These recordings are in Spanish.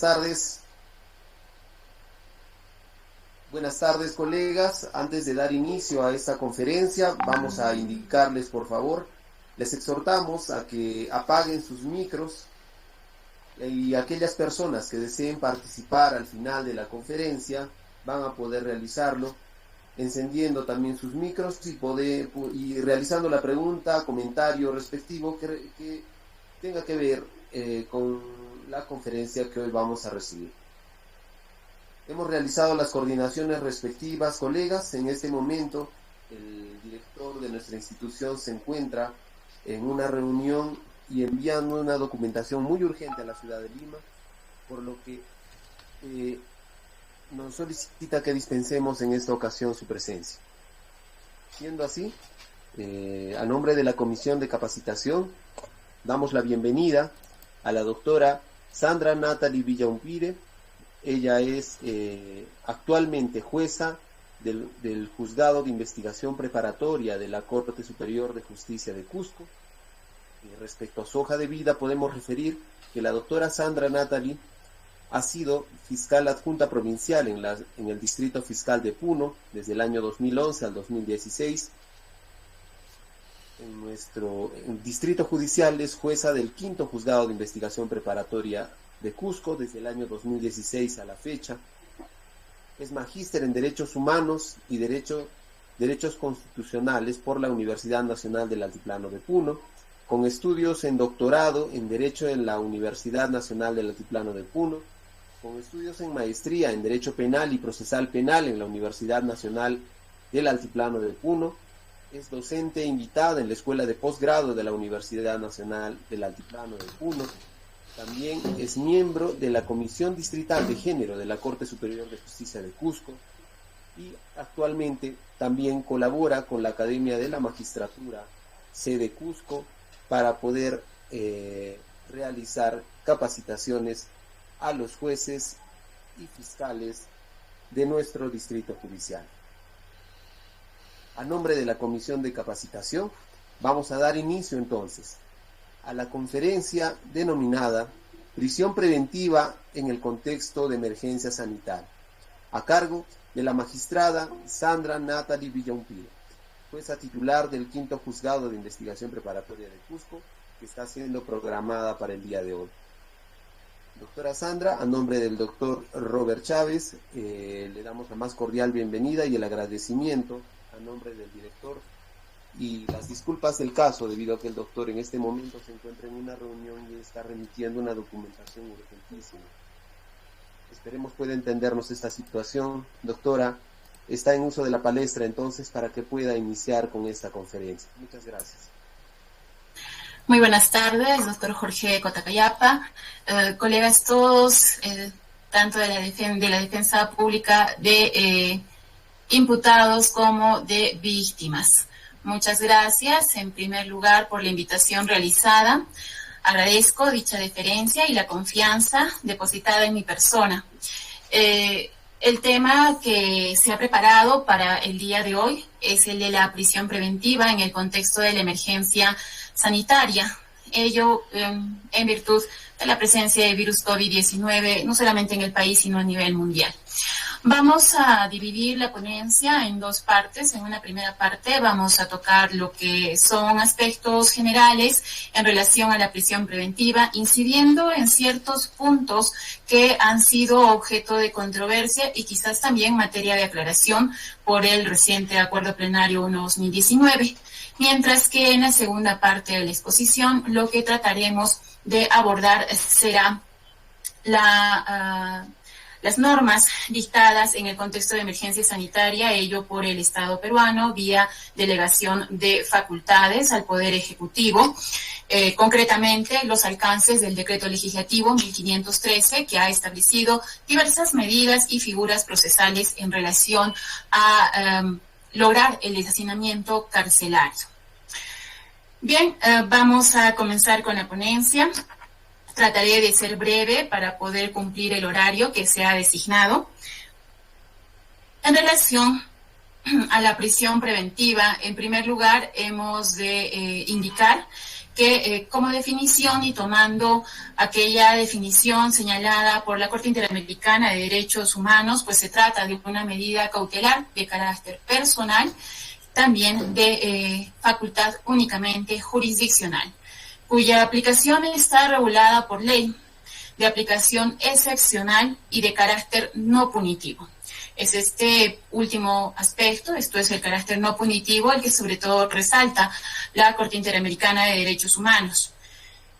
buenas tardes. Buenas tardes, colegas. Antes de dar inicio a esta conferencia, vamos a indicarles, por favor, les exhortamos a que apaguen sus micros y aquellas personas que deseen participar al final de la conferencia van a poder realizarlo encendiendo también sus micros y realizando la pregunta, comentario respectivo que tenga que ver con la conferencia que hoy vamos a recibir. Hemos realizado las coordinaciones respectivas, colegas. En este momento el director de nuestra institución se encuentra en una reunión y enviando una documentación muy urgente a la ciudad de Lima, por lo que nos solicita que dispensemos en esta ocasión su presencia. Siendo así, a nombre de la Comisión de Capacitación, damos la bienvenida a la doctora Sandra Natalie Villaumpire. Ella es actualmente jueza del Juzgado de Investigación Preparatoria de la Corte Superior de Justicia de Cusco. Respecto a su hoja de vida, podemos referir que la doctora Sandra Natalie ha sido fiscal adjunta provincial en el Distrito Fiscal de Puno desde el año 2011 al 2016. En nuestro distrito judicial es jueza del quinto Juzgado de Investigación Preparatoria de Cusco desde el año 2016 a la fecha. Es magíster en Derechos Humanos y Derechos Constitucionales por la Universidad Nacional del Altiplano de Puno, con estudios en doctorado en Derecho en la Universidad Nacional del Altiplano de Puno, con estudios en maestría en Derecho Penal y Procesal Penal en la Universidad Nacional del Altiplano de Puno. Es docente invitada en la Escuela de Posgrado de la Universidad Nacional del Altiplano de Puno. También es miembro de la Comisión Distrital de Género de la Corte Superior de Justicia de Cusco y actualmente también colabora con la Academia de la Magistratura sede Cusco para poder realizar capacitaciones a los jueces y fiscales de nuestro distrito judicial. A nombre de la Comisión de Capacitación, vamos a dar inicio entonces a la conferencia denominada Prisión Preventiva en el Contexto de Emergencia Sanitaria, a cargo de la magistrada Sandra Natalie Villaumpire, jueza titular del quinto Juzgado de Investigación Preparatoria de Cusco, que está siendo programada para el día de hoy. Doctora Sandra, a nombre del doctor Robert Chávez, le damos la más cordial bienvenida y el agradecimiento a nombre del director y las disculpas del caso, debido a que el doctor en este momento se encuentra en una reunión y está remitiendo una documentación urgentísima. Esperemos pueda entendernos esta situación. Doctora, está en uso de la palestra entonces para que pueda iniciar con esta conferencia. Muchas gracias. Muy buenas tardes, doctor Jorge Cotacayapa, colegas todos, tanto de la defensa pública de imputados como de víctimas. Muchas gracias, en primer lugar, por la invitación realizada. Agradezco dicha deferencia y la confianza depositada en mi persona. El tema que se ha preparado para el día de hoy es el de la prisión preventiva en el contexto de la emergencia sanitaria. Ello en virtud de la presencia de virus COVID-19, no solamente en el país, sino a nivel mundial. Vamos a dividir la ponencia en dos partes. En una primera parte vamos a tocar lo que son aspectos generales en relación a la prisión preventiva, incidiendo en ciertos puntos que han sido objeto de controversia y quizás también materia de aclaración por el reciente Acuerdo Plenario 1/2019. Mientras que en la segunda parte de la exposición lo que trataremos de abordar será las normas dictadas en el contexto de emergencia sanitaria, ello por el Estado peruano, vía delegación de facultades al Poder Ejecutivo, concretamente los alcances del Decreto Legislativo 1513, que ha establecido diversas medidas y figuras procesales en relación a lograr el deshacinamiento carcelario. Bien, vamos a comenzar con la ponencia. Trataré de ser breve para poder cumplir el horario que se ha designado. En relación a la prisión preventiva, en primer lugar, hemos de indicar que como definición y tomando aquella definición señalada por la Corte Interamericana de Derechos Humanos, pues se trata de una medida cautelar de carácter personal, también de facultad únicamente jurisdiccional, cuya aplicación está regulada por ley, de aplicación excepcional y de carácter no punitivo. Es este último aspecto, esto es el carácter no punitivo, el que sobre todo resalta la Corte Interamericana de Derechos Humanos,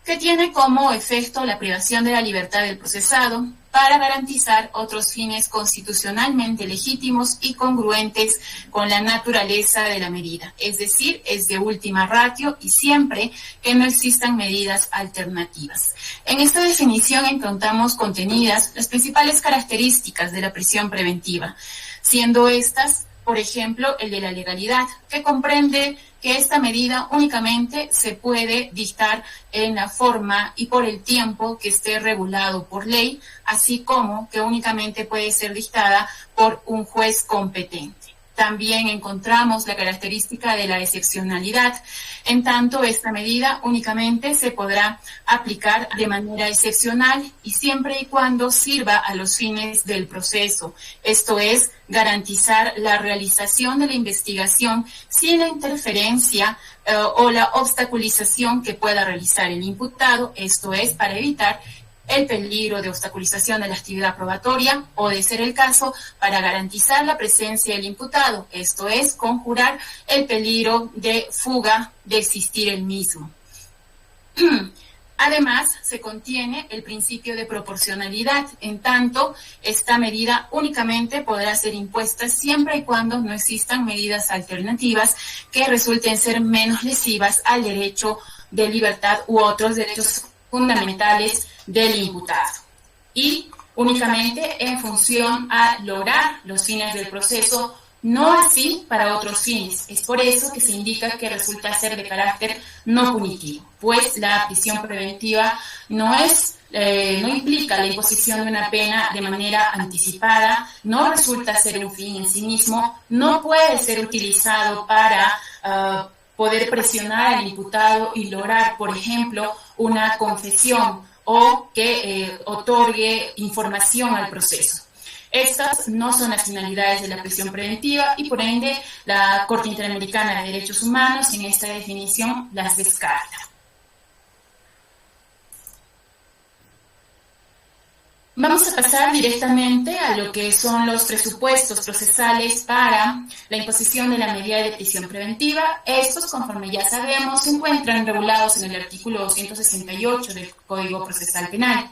que tiene como efecto la privación de la libertad del procesado para garantizar otros fines constitucionalmente legítimos y congruentes con la naturaleza de la medida. Es decir, es de última ratio y siempre que no existan medidas alternativas. En esta definición encontramos contenidas las principales características de la prisión preventiva, siendo estas, por ejemplo, el de la legalidad, que comprende que esta medida únicamente se puede dictar en la forma y por el tiempo que esté regulado por ley, así como que únicamente puede ser dictada por un juez competente. También encontramos la característica de la excepcionalidad, en tanto esta medida únicamente se podrá aplicar de manera excepcional y siempre y cuando sirva a los fines del proceso, esto es, garantizar la realización de la investigación sin la interferencia o la obstaculización que pueda realizar el imputado, esto es, para evitar el peligro de obstaculización de la actividad probatoria o, de ser el caso, para garantizar la presencia del imputado, esto es, conjurar el peligro de fuga de existir el mismo. Además, se contiene el principio de proporcionalidad, en tanto, esta medida únicamente podrá ser impuesta siempre y cuando no existan medidas alternativas que resulten ser menos lesivas al derecho de libertad u otros derechos fundamentales del imputado, y únicamente en función a lograr los fines del proceso, no así para otros fines. Es por eso que se indica que resulta ser de carácter no punitivo, pues la prisión preventiva no implica la imposición de una pena de manera anticipada, no resulta ser un fin en sí mismo, no puede ser utilizado para poder presionar al imputado y lograr, por ejemplo, una confesión o que otorgue información al proceso. Estas no son las finalidades de la prisión preventiva y, por ende, la Corte Interamericana de Derechos Humanos en esta definición las descarta. Vamos a pasar directamente a lo que son los presupuestos procesales para la imposición de la medida de prisión preventiva. Estos, conforme ya sabemos, se encuentran regulados en el artículo 268 del Código Procesal Penal.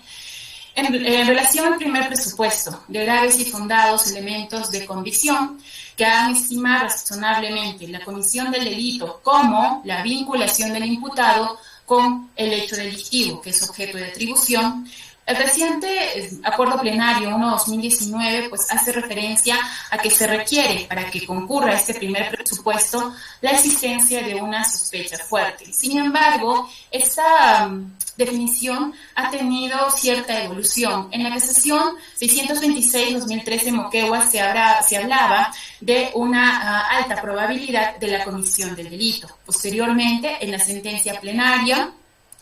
En relación al primer presupuesto, de graves y fundados elementos de convicción que hagan estimar razonablemente la comisión del delito como la vinculación del imputado con el hecho delictivo, que es objeto de atribución. El reciente acuerdo plenario 1/2019 pues hace referencia a que se requiere para que concurra este primer presupuesto la existencia de una sospecha fuerte. Sin embargo, esta definición ha tenido cierta evolución. En la casación 626-2013 Moquegua se hablaba de una alta probabilidad de la comisión del delito. Posteriormente, en la sentencia plenaria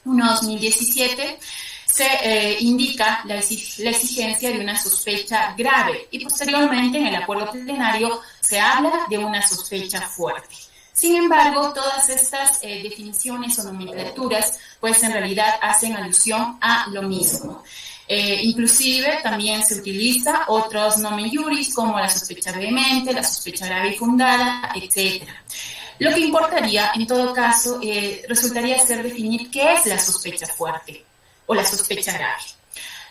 1/2017 se indica la exigencia de una sospecha grave y posteriormente en el acuerdo plenario se habla de una sospecha fuerte. Sin embargo, todas estas definiciones o nomenclaturas pues en realidad hacen alusión a lo mismo. Inclusive también se utiliza otros nomen juris como la sospecha vehemente, la sospecha grave y fundada, etc. Lo que importaría en todo caso resultaría ser definir qué es la sospecha fuerte o la sospecha grave.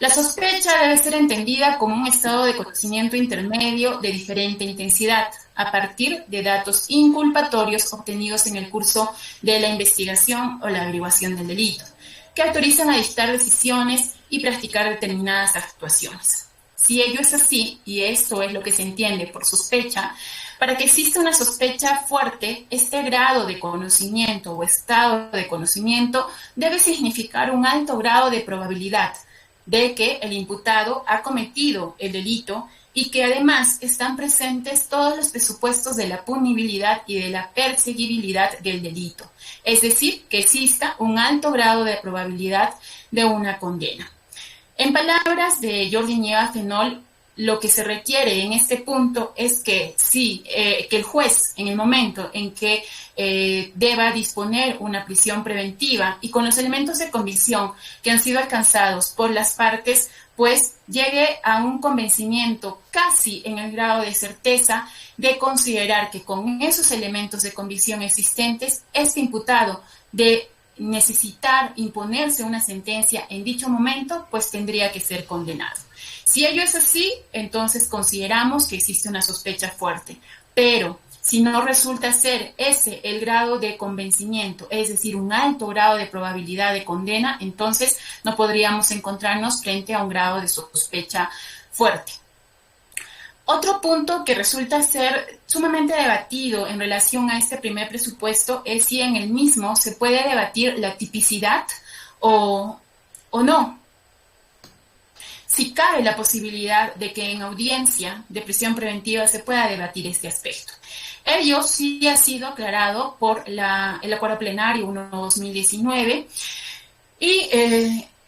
La sospecha debe ser entendida como un estado de conocimiento intermedio de diferente intensidad, a partir de datos inculpatorios obtenidos en el curso de la investigación o la averiguación del delito, que autorizan a dictar decisiones y practicar determinadas actuaciones. Si ello es así, y esto es lo que se entiende por sospecha, para que exista una sospecha fuerte, este grado de conocimiento o estado de conocimiento debe significar un alto grado de probabilidad de que el imputado ha cometido el delito y que además están presentes todos los presupuestos de la punibilidad y de la perseguibilidad del delito. Es decir, que exista un alto grado de probabilidad de una condena. En palabras de Jordi Nieva Fenol, lo que se requiere en este punto es que que el juez, en el momento en que deba disponer una prisión preventiva y con los elementos de convicción que han sido alcanzados por las partes, pues llegue a un convencimiento casi en el grado de certeza de considerar que con esos elementos de convicción existentes, este imputado de necesitar imponerse una sentencia en dicho momento, pues tendría que ser condenado. Si ello es así, entonces consideramos que existe una sospecha fuerte, pero si no resulta ser ese el grado de convencimiento, es decir, un alto grado de probabilidad de condena, entonces no podríamos encontrarnos frente a un grado de sospecha fuerte. Otro punto que resulta ser sumamente debatido en relación a este primer presupuesto es si en el mismo se puede debatir la tipicidad o no. Si cabe la posibilidad de que en audiencia de prisión preventiva se pueda debatir este aspecto. Ello sí ha sido aclarado por el Acuerdo Plenario 1/2019 y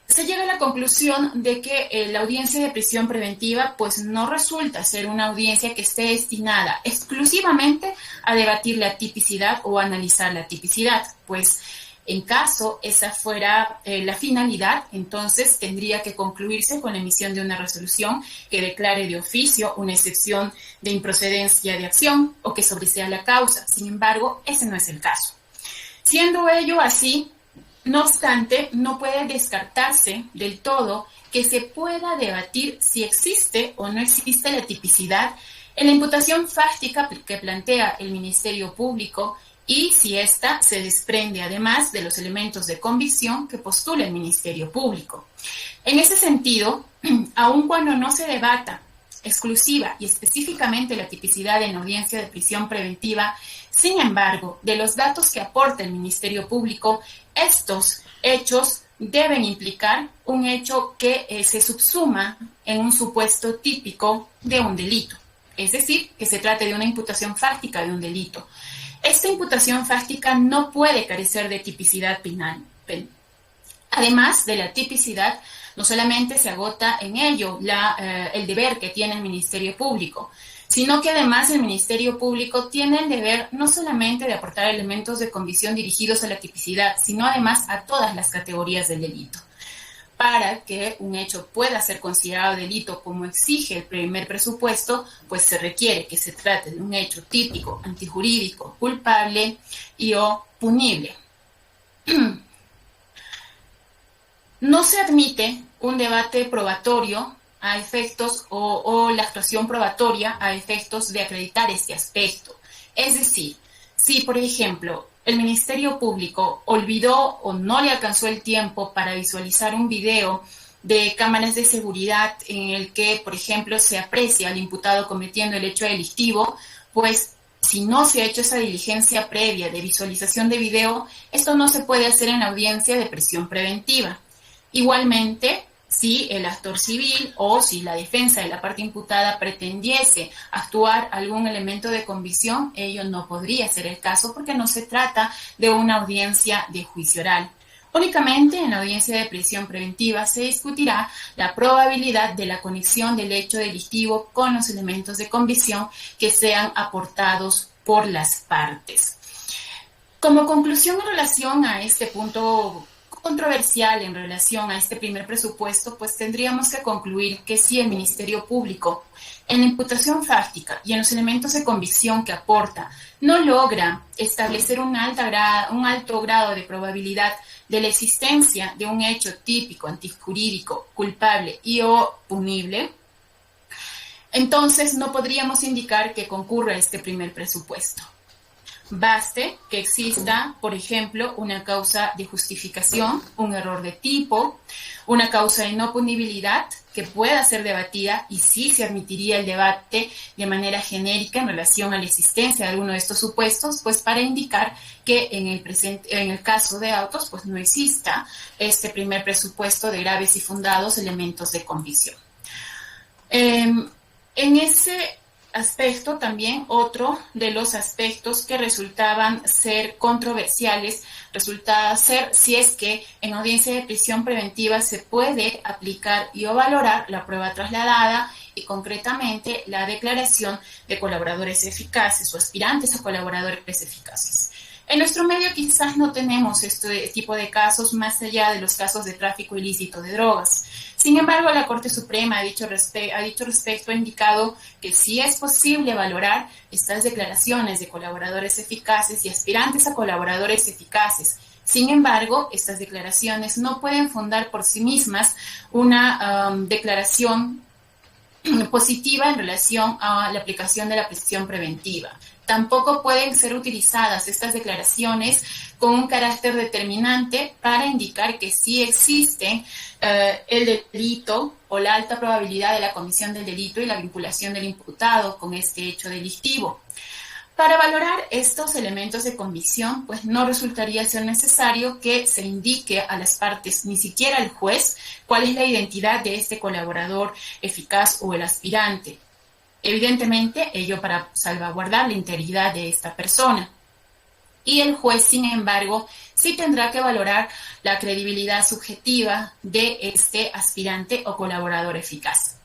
se llega a la conclusión de que la audiencia de prisión preventiva pues no resulta ser una audiencia que esté destinada exclusivamente a debatir la tipicidad o analizar la tipicidad, pues en caso esa fuera la finalidad, entonces tendría que concluirse con la emisión de una resolución que declare de oficio una excepción de improcedencia de acción o que sobresea la causa. Sin embargo, ese no es el caso. Siendo ello así, no obstante, no puede descartarse del todo que se pueda debatir si existe o no existe la tipicidad en la imputación fáctica que plantea el Ministerio Público y si ésta se desprende además de los elementos de convicción que postula el Ministerio Público. En ese sentido, aun cuando no se debata exclusiva y específicamente la tipicidad en audiencia de prisión preventiva, sin embargo, de los datos que aporta el Ministerio Público, estos hechos deben implicar un hecho que se subsuma en un supuesto típico de un delito, es decir, que se trate de una imputación fáctica de un delito. Esta imputación fáctica no puede carecer de tipicidad penal. Además de la tipicidad, no solamente se agota en ello el deber que tiene el Ministerio Público, sino que además el Ministerio Público tiene el deber no solamente de aportar elementos de convicción dirigidos a la tipicidad, sino además a todas las categorías del delito. Para que un hecho pueda ser considerado delito como exige el primer presupuesto, pues se requiere que se trate de un hecho típico, antijurídico, culpable y o punible. No se admite un debate probatorio a efectos o la actuación probatoria a efectos de acreditar este aspecto. Es decir, si, por ejemplo, el Ministerio Público olvidó o no le alcanzó el tiempo para visualizar un video de cámaras de seguridad en el que, por ejemplo, se aprecia al imputado cometiendo el hecho delictivo, pues si no se ha hecho esa diligencia previa de visualización de video, esto no se puede hacer en la audiencia de prisión preventiva. Igualmente, si el actor civil o si la defensa de la parte imputada pretendiese actuar algún elemento de convicción, ello no podría ser el caso porque no se trata de una audiencia de juicio oral. Únicamente en la audiencia de prisión preventiva se discutirá la probabilidad de la conexión del hecho delictivo con los elementos de convicción que sean aportados por las partes. Como conclusión en relación a este punto controversial en relación a este primer presupuesto, pues tendríamos que concluir que si el Ministerio Público en la imputación fáctica y en los elementos de convicción que aporta no logra establecer un alto grado de probabilidad de la existencia de un hecho típico, antijurídico, culpable y o punible, entonces no podríamos indicar que concurra este primer presupuesto. Baste que exista, por ejemplo, una causa de justificación, un error de tipo, una causa de no punibilidad que pueda ser debatida y sí se admitiría el debate de manera genérica en relación a la existencia de alguno de estos supuestos, pues para indicar que en el caso de autos pues no exista este primer presupuesto de graves y fundados elementos de convicción. En ese aspecto también otro de los aspectos que resultaban ser controversiales resulta ser si es que en audiencia de prisión preventiva se puede aplicar y o valorar la prueba trasladada y concretamente la declaración de colaboradores eficaces o aspirantes a colaboradores eficaces. En nuestro medio quizás no tenemos este tipo de casos más allá de los casos de tráfico ilícito de drogas. Sin embargo, la Corte Suprema ha dicho respecto, ha indicado que sí es posible valorar estas declaraciones de colaboradores eficaces y aspirantes a colaboradores eficaces. Sin embargo, estas declaraciones no pueden fundar por sí mismas una declaración positiva en relación a la aplicación de la prisión preventiva. Tampoco pueden ser utilizadas estas declaraciones con un carácter determinante para indicar que sí existe el delito o la alta probabilidad de la comisión del delito y la vinculación del imputado con este hecho delictivo. Para valorar estos elementos de convicción, pues no resultaría ser necesario que se indique a las partes, ni siquiera al juez, cuál es la identidad de este colaborador eficaz o el aspirante. Evidentemente, ello para salvaguardar la integridad de esta persona. Y el juez, sin embargo, sí tendrá que valorar la credibilidad subjetiva de este aspirante o colaborador eficaz.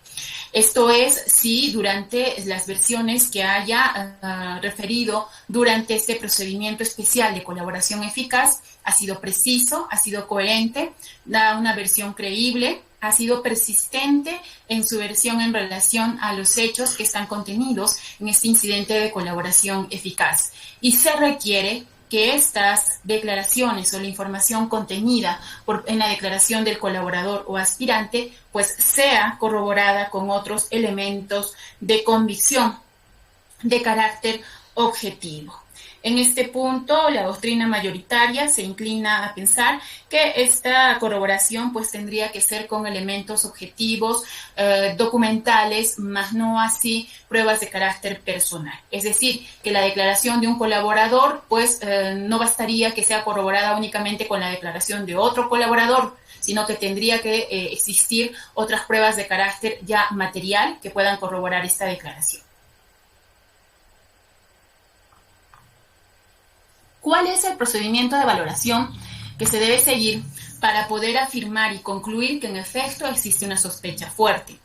Esto es, si durante las versiones que haya referido durante este procedimiento especial de colaboración eficaz ha sido preciso, ha sido coherente, da una versión creíble, ha sido persistente en su versión en relación a los hechos que están contenidos en este incidente de colaboración eficaz. Y se requiere que estas declaraciones o la información contenida en la declaración del colaborador o aspirante pues sea corroborada con otros elementos de convicción de carácter objetivo. En este punto, la doctrina mayoritaria se inclina a pensar que esta corroboración pues tendría que ser con elementos objetivos, documentales, más no así pruebas de carácter personal. Es decir, que la declaración de un colaborador pues no bastaría que sea corroborada únicamente con la declaración de otro colaborador, sino que tendría que existir otras pruebas de carácter ya material que puedan corroborar esta declaración. ¿Cuál es el procedimiento de valoración que se debe seguir para poder afirmar y concluir que en efecto existe una sospecha fuerte?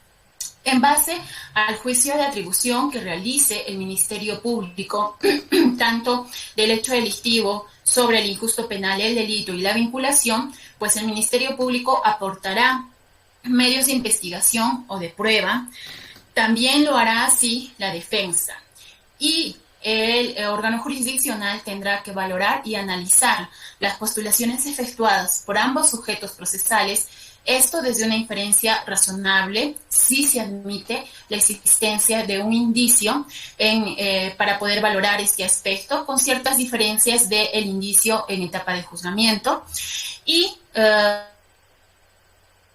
En base al juicio de atribución que realice el Ministerio Público, tanto del hecho delictivo sobre el injusto penal, el delito y la vinculación, pues el Ministerio Público aportará medios de investigación o de prueba. También lo hará así la defensa. Y el órgano jurisdiccional tendrá que valorar y analizar las postulaciones efectuadas por ambos sujetos procesales, esto desde una inferencia razonable, si se admite la existencia de un indicio para poder valorar este aspecto, con ciertas diferencias del indicio en etapa de juzgamiento, y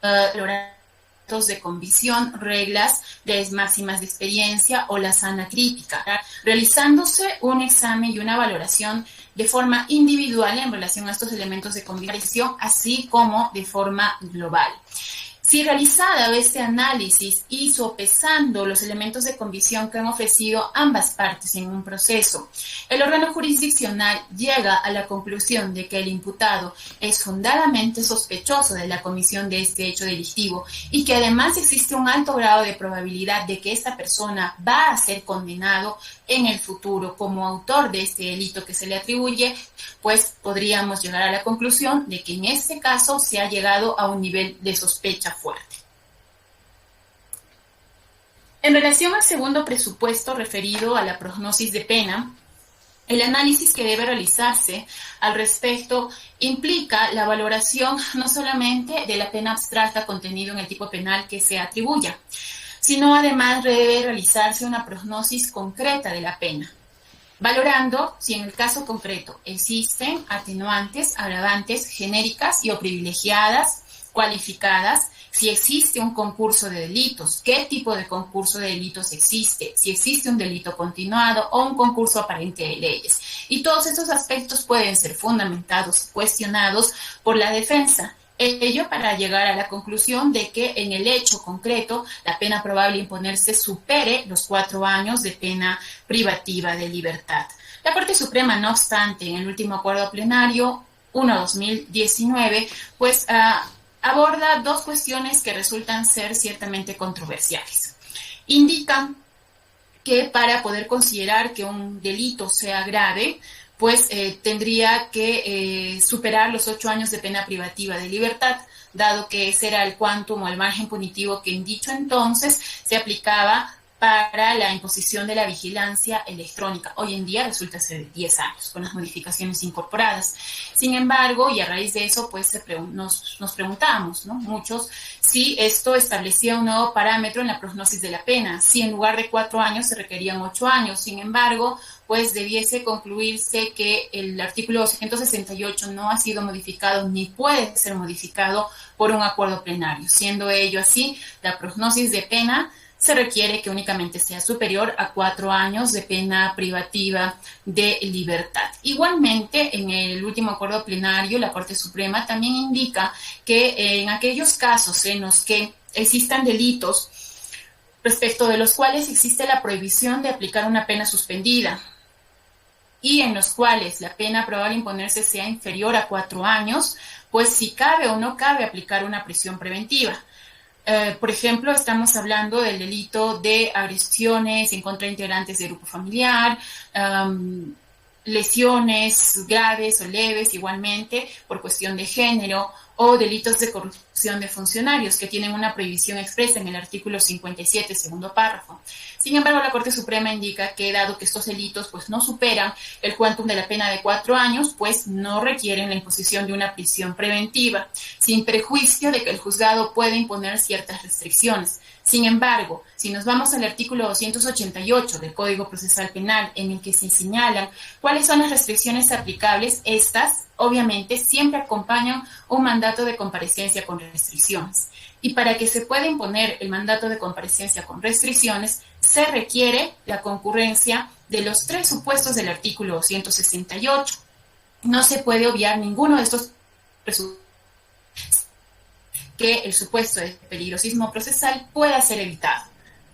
valorar de convicción, reglas de máximas de experiencia o la sana crítica, realizándose un examen y una valoración de forma individual en relación a estos elementos de convicción, así como de forma global. Si realizado este análisis y sopesando los elementos de convicción que han ofrecido ambas partes en un proceso, el órgano jurisdiccional llega a la conclusión de que el imputado es fundadamente sospechoso de la comisión de este hecho delictivo y que además existe un alto grado de probabilidad de que esta persona va a ser condenado en el futuro como autor de este delito que se le atribuye, pues podríamos llegar a la conclusión de que en este caso se ha llegado a un nivel de sospecha fuerte. En relación al segundo presupuesto referido a la prognosis de pena, el análisis que debe realizarse al respecto implica la valoración no solamente de la pena abstracta contenida en el tipo penal que se atribuya, sino además debe realizarse una prognosis concreta de la pena, valorando si en el caso concreto existen atenuantes, agravantes genéricas y o privilegiadas, cualificadas, si existe un concurso de delitos, qué tipo de concurso de delitos existe, si existe un delito continuado o un concurso aparente de leyes. Y todos estos aspectos pueden ser fundamentados, cuestionados por la defensa. Ello para llegar a la conclusión de que en el hecho concreto la pena probable a imponerse supere los 4 años de pena privativa de libertad. La Corte Suprema, no obstante, en el último acuerdo plenario 1/2019, pues aborda dos cuestiones que resultan ser ciertamente controversiales. Indican que para poder considerar que un delito sea grave, pues tendría que superar los 8 años de pena privativa de libertad, dado que ese era el quantum o el margen punitivo que en dicho entonces se aplicaba para la imposición de la vigilancia electrónica. Hoy en día resulta ser 10 años, con las modificaciones incorporadas. Sin embargo, y a raíz de eso, pues nos preguntamos, ¿no? Muchos, si esto establecía un nuevo parámetro en la prognosis de la pena, si en lugar de 4 años se requerían 8 años. Sin embargo, pues debiese concluirse que el artículo 268 no ha sido modificado ni puede ser modificado por un acuerdo plenario. Siendo ello así, la prognosis de pena se requiere que únicamente sea superior a 4 años de pena privativa de libertad. Igualmente, en el último acuerdo plenario, la Corte Suprema también indica que en aquellos casos en los que existan delitos respecto de los cuales existe la prohibición de aplicar una pena suspendida y en los cuales la pena probable a imponerse sea inferior a 4 años, pues si cabe o no cabe aplicar una prisión preventiva. Por ejemplo, estamos hablando del delito de agresiones en contra de integrantes del grupo familiar, lesiones graves o leves igualmente por cuestión de género, o delitos de corrupción de funcionarios que tienen una prohibición expresa en el artículo 57, segundo párrafo. Sin embargo, la Corte Suprema indica que dado que estos delitos pues no superan el quantum de la pena de 4 años, pues no requieren la imposición de una prisión preventiva, sin perjuicio de que el juzgado puede imponer ciertas restricciones. Sin embargo, si nos vamos al artículo 288 del Código Procesal Penal, en el que se señalan cuáles son las restricciones aplicables, estas obviamente siempre acompañan un mandato de comparecencia con restricciones. Y para que se pueda imponer el mandato de comparecencia con restricciones, se requiere la concurrencia de los 3 supuestos del artículo 268. No se puede obviar ninguno de estos presupuestos que el supuesto de peligrosismo procesal pueda ser evitado.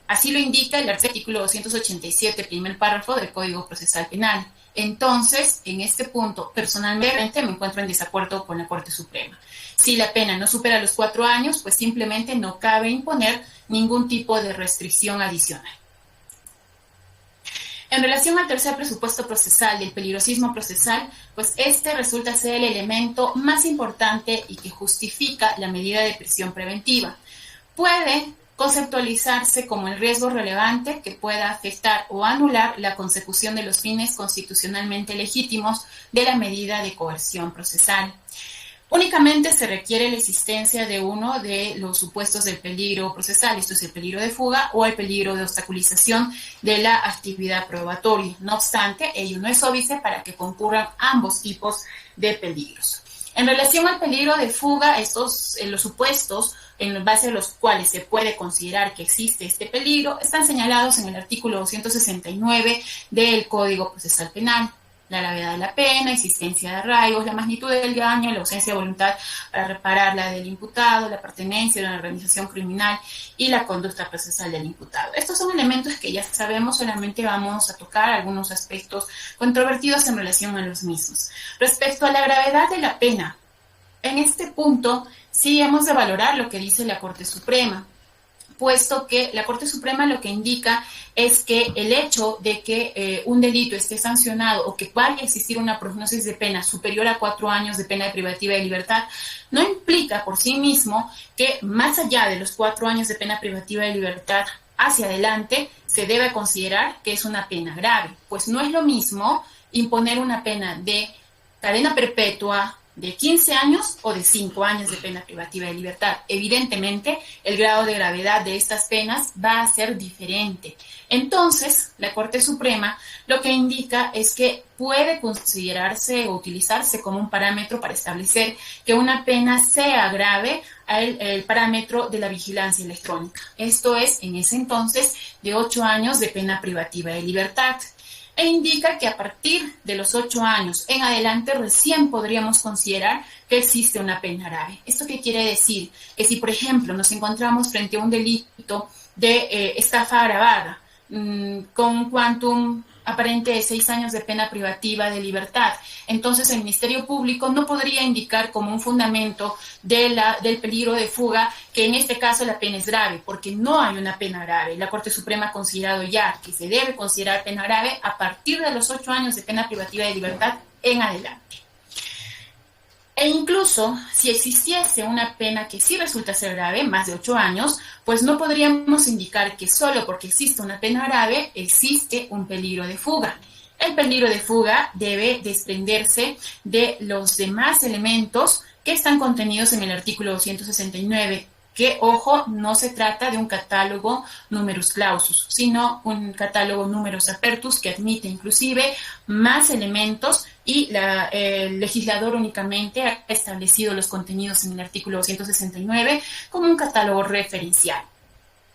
Así lo indica el artículo 287, primer párrafo del Código Procesal Penal. Entonces, en este punto, personalmente me encuentro en desacuerdo con la Corte Suprema. Si la pena no supera los 4 años, pues simplemente no cabe imponer ningún tipo de restricción adicional. En relación al tercer presupuesto procesal del peligrosismo procesal, pues este resulta ser el elemento más importante y que justifica la medida de prisión preventiva. Puede conceptualizarse como el riesgo relevante que pueda afectar o anular la consecución de los fines constitucionalmente legítimos de la medida de coerción procesal. Únicamente se requiere la existencia de uno de los supuestos del peligro procesal, esto es el peligro de fuga o el peligro de obstaculización de la actividad probatoria. No obstante, ello no es óbice para que concurran ambos tipos de peligros. En relación al peligro de fuga, los supuestos en base a los cuales se puede considerar que existe este peligro están señalados en el artículo 269 del Código Procesal Penal. La gravedad de la pena, existencia de arraigos, la magnitud del daño, la ausencia de voluntad para repararla del imputado, la pertenencia de una organización criminal y la conducta procesal del imputado. Estos son elementos que ya sabemos, solamente vamos a tocar algunos aspectos controvertidos en relación a los mismos. Respecto a la gravedad de la pena, en este punto sí hemos de valorar lo que dice la Corte Suprema, puesto que la Corte Suprema lo que indica es que el hecho de que un delito esté sancionado o que vaya a existir una prognosis de pena superior a 4 años de pena privativa de libertad no implica por sí mismo que más allá de los 4 años de pena privativa de libertad hacia adelante se debe considerar que es una pena grave, pues no es lo mismo imponer una pena de cadena perpetua de 15 años o de 5 años de pena privativa de libertad. Evidentemente, el grado de gravedad de estas penas va a ser diferente. Entonces, la Corte Suprema lo que indica es que puede considerarse o utilizarse como un parámetro para establecer que una pena sea grave el parámetro de la vigilancia electrónica. Esto es, en ese entonces, de 8 años de pena privativa de libertad. e indica que a partir de los 8 años en adelante recién podríamos considerar que existe una pena grave. ¿Esto qué quiere decir? Que si, por ejemplo, nos encontramos frente a un delito de estafa agravada, con un quantum aparente de 6 años de pena privativa de libertad, entonces el Ministerio Público no podría indicar como un fundamento del peligro de fuga que en este caso la pena es grave, porque no hay una pena grave. La Corte Suprema ha considerado ya que se debe considerar pena grave a partir de los 8 años de pena privativa de libertad en adelante. E incluso si existiese una pena que sí resulta ser grave, más de 8 años, pues no podríamos indicar que solo porque existe una pena grave existe un peligro de fuga. El peligro de fuga debe desprenderse de los demás elementos que están contenidos en el artículo 269, que, ojo, no se trata de un catálogo numerus clausus, sino un catálogo numerus apertus que admite inclusive más elementos y el legislador únicamente ha establecido los contenidos en el artículo 269 como un catálogo referencial.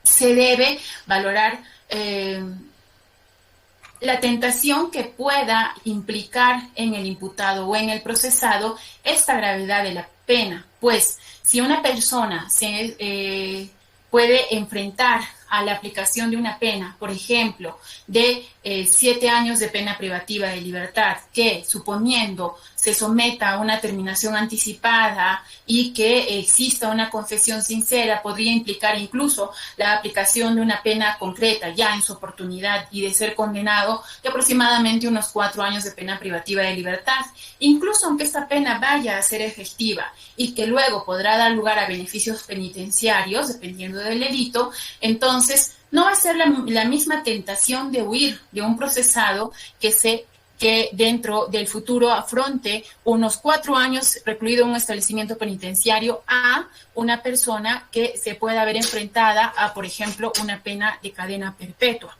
Se debe valorar la tentación que pueda implicar en el imputado o en el procesado esta gravedad de la pena, pues si una persona se puede enfrentar a la aplicación de una pena, por ejemplo, de 7 años de pena privativa de libertad, que suponiendo se someta a una terminación anticipada y que exista una confesión sincera, podría implicar incluso la aplicación de una pena concreta ya en su oportunidad y de ser condenado de aproximadamente unos 4 años de pena privativa de libertad. Incluso aunque esta pena vaya a ser efectiva y que luego podrá dar lugar a beneficios penitenciarios, dependiendo del delito, entonces no va a ser la misma tentación de huir de un procesado que dentro del futuro afronte unos 4 años recluido en un establecimiento penitenciario a una persona que se pueda ver enfrentada a, por ejemplo, una pena de cadena perpetua.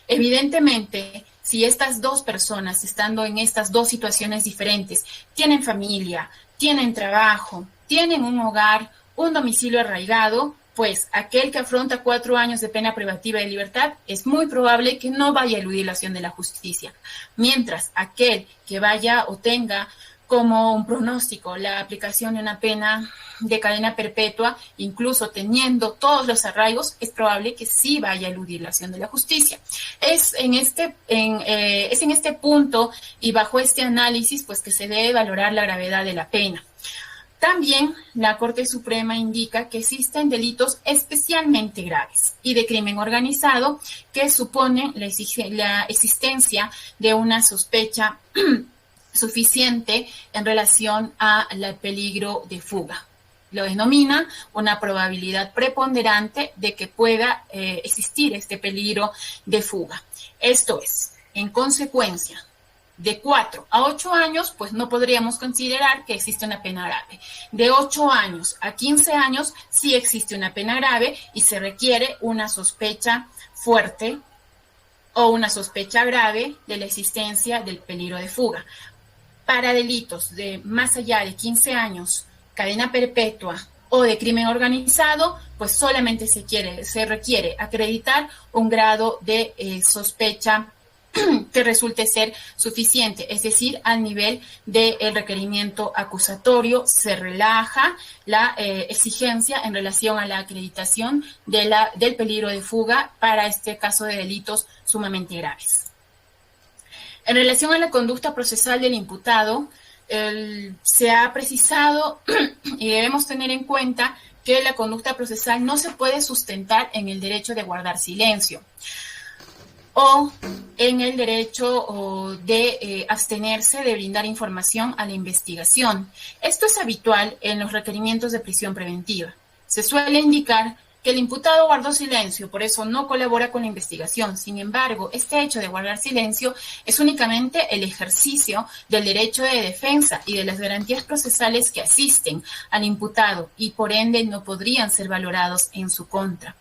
Evidentemente, si estas dos personas, estando en estas dos situaciones diferentes, tienen familia, tienen trabajo, tienen un hogar, un domicilio arraigado, pues aquel que afronta 4 años de pena privativa de libertad es muy probable que no vaya a eludir la acción de la justicia, mientras aquel que vaya o tenga como un pronóstico la aplicación de una pena de cadena perpetua, incluso teniendo todos los arraigos, es probable que sí vaya a eludir la acción de la justicia. Es en este punto y bajo este análisis pues que se debe valorar la gravedad de la pena. También la Corte Suprema indica que existen delitos especialmente graves y de crimen organizado que suponen la existencia de una sospecha suficiente en relación al peligro de fuga. Lo denomina una probabilidad preponderante de que pueda existir este peligro de fuga. Esto es, en consecuencia, de 4 a 8 años, pues no podríamos considerar que existe una pena grave. De 8 años a 15 años sí existe una pena grave y se requiere una sospecha fuerte o una sospecha grave de la existencia del peligro de fuga. Para delitos de más allá de 15 años, cadena perpetua o de crimen organizado, pues solamente se requiere acreditar un grado de sospecha que resulte ser suficiente, es decir, al nivel del requerimiento acusatorio se relaja la exigencia en relación a la acreditación del peligro de fuga para este caso de delitos sumamente graves. En relación a la conducta procesal del imputado, se ha precisado y debemos tener en cuenta que la conducta procesal no se puede sustentar en el derecho de guardar silencio o en el derecho de abstenerse de brindar información a la investigación. Esto es habitual en los requerimientos de prisión preventiva. Se suele indicar que el imputado guardó silencio, por eso no colabora con la investigación. Sin embargo, este hecho de guardar silencio es únicamente el ejercicio del derecho de defensa y de las garantías procesales que asisten al imputado y por ende no podrían ser valorados en su contra.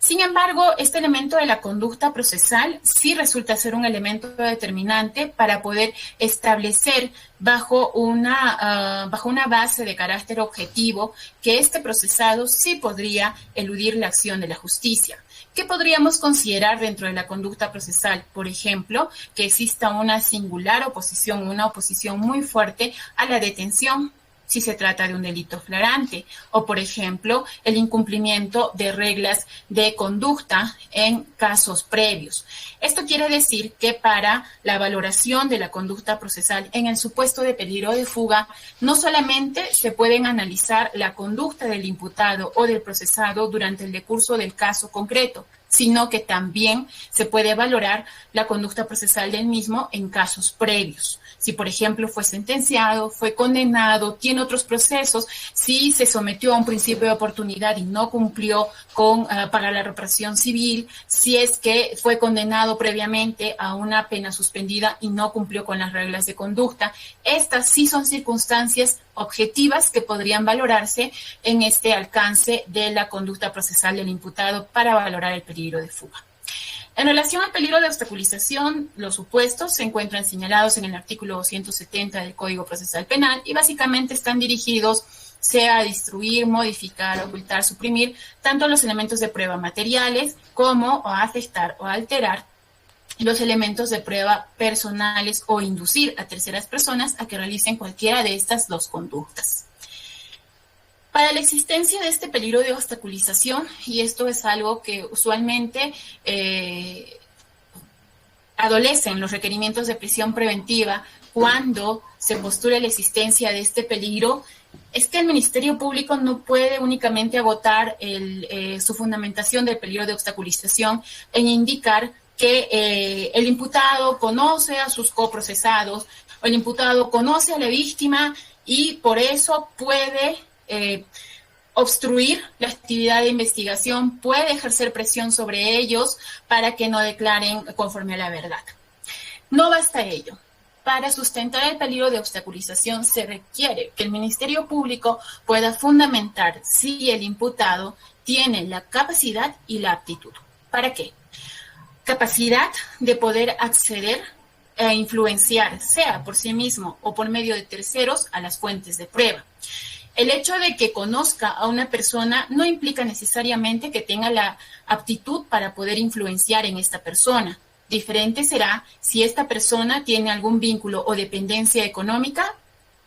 Sin embargo, este elemento de la conducta procesal sí resulta ser un elemento determinante para poder establecer bajo una base de carácter objetivo que este procesado sí podría eludir la acción de la justicia. ¿Qué podríamos considerar dentro de la conducta procesal? Por ejemplo, que exista una singular oposición, una oposición muy fuerte a la detención, si se trata de un delito flagrante, o por ejemplo, el incumplimiento de reglas de conducta en casos previos. Esto quiere decir que para la valoración de la conducta procesal en el supuesto de peligro de fuga, no solamente se pueden analizar la conducta del imputado o del procesado durante el decurso del caso concreto, sino que también se puede valorar la conducta procesal del mismo en casos previos. Si, por ejemplo, fue sentenciado, fue condenado, tiene otros procesos, si se sometió a un principio de oportunidad y no cumplió para la reparación civil, si es que fue condenado previamente a una pena suspendida y no cumplió con las reglas de conducta. Estas sí son circunstancias objetivas que podrían valorarse en este alcance de la conducta procesal del imputado para valorar el peligro de fuga. En relación al peligro de obstaculización, los supuestos se encuentran señalados en el artículo 270 del Código Procesal Penal y básicamente están dirigidos sea a destruir, modificar, ocultar, suprimir tanto los elementos de prueba materiales como a afectar o alterar los elementos de prueba personales o inducir a terceras personas a que realicen cualquiera de estas dos conductas. Para la existencia de este peligro de obstaculización, y esto es algo que usualmente adolecen los requerimientos de prisión preventiva cuando se postula la existencia de este peligro, es que el Ministerio Público no puede únicamente agotar su fundamentación del peligro de obstaculización en indicar que el imputado conoce a sus coprocesados o el imputado conoce a la víctima y por eso puede obstruir la actividad de investigación, puede ejercer presión sobre ellos para que no declaren conforme a la verdad. No basta ello. Para sustentar el peligro de obstaculización se requiere que el Ministerio Público pueda fundamentar si el imputado tiene la capacidad y la aptitud. ¿Para qué? Capacidad de poder acceder e influenciar, sea por sí mismo o por medio de terceros, a las fuentes de prueba. El hecho de que conozca a una persona no implica necesariamente que tenga la aptitud para poder influenciar en esta persona. Diferente será si esta persona tiene algún vínculo o dependencia económica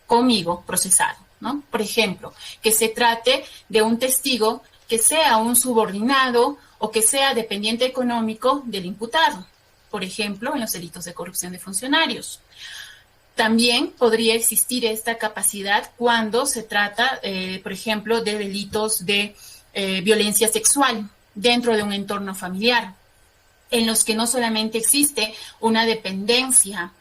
conmigo procesado, ¿no? Por ejemplo, que se trate de un testigo que sea un subordinado o que sea dependiente económico del imputado, por ejemplo, en los delitos de corrupción de funcionarios. También podría existir esta capacidad cuando se trata, por ejemplo, de delitos de violencia sexual dentro de un entorno familiar, en los que no solamente existe una dependencia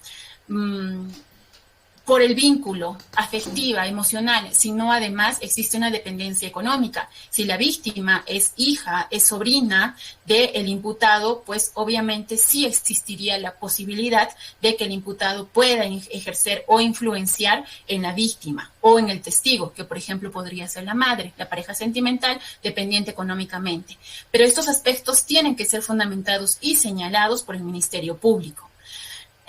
por el vínculo afectiva, emocional, sino además existe una dependencia económica. Si la víctima es hija, es sobrina del imputado, pues obviamente sí existiría la posibilidad de que el imputado pueda ejercer o influenciar en la víctima o en el testigo, que por ejemplo podría ser la madre, la pareja sentimental, dependiente económicamente. Pero estos aspectos tienen que ser fundamentados y señalados por el Ministerio Público.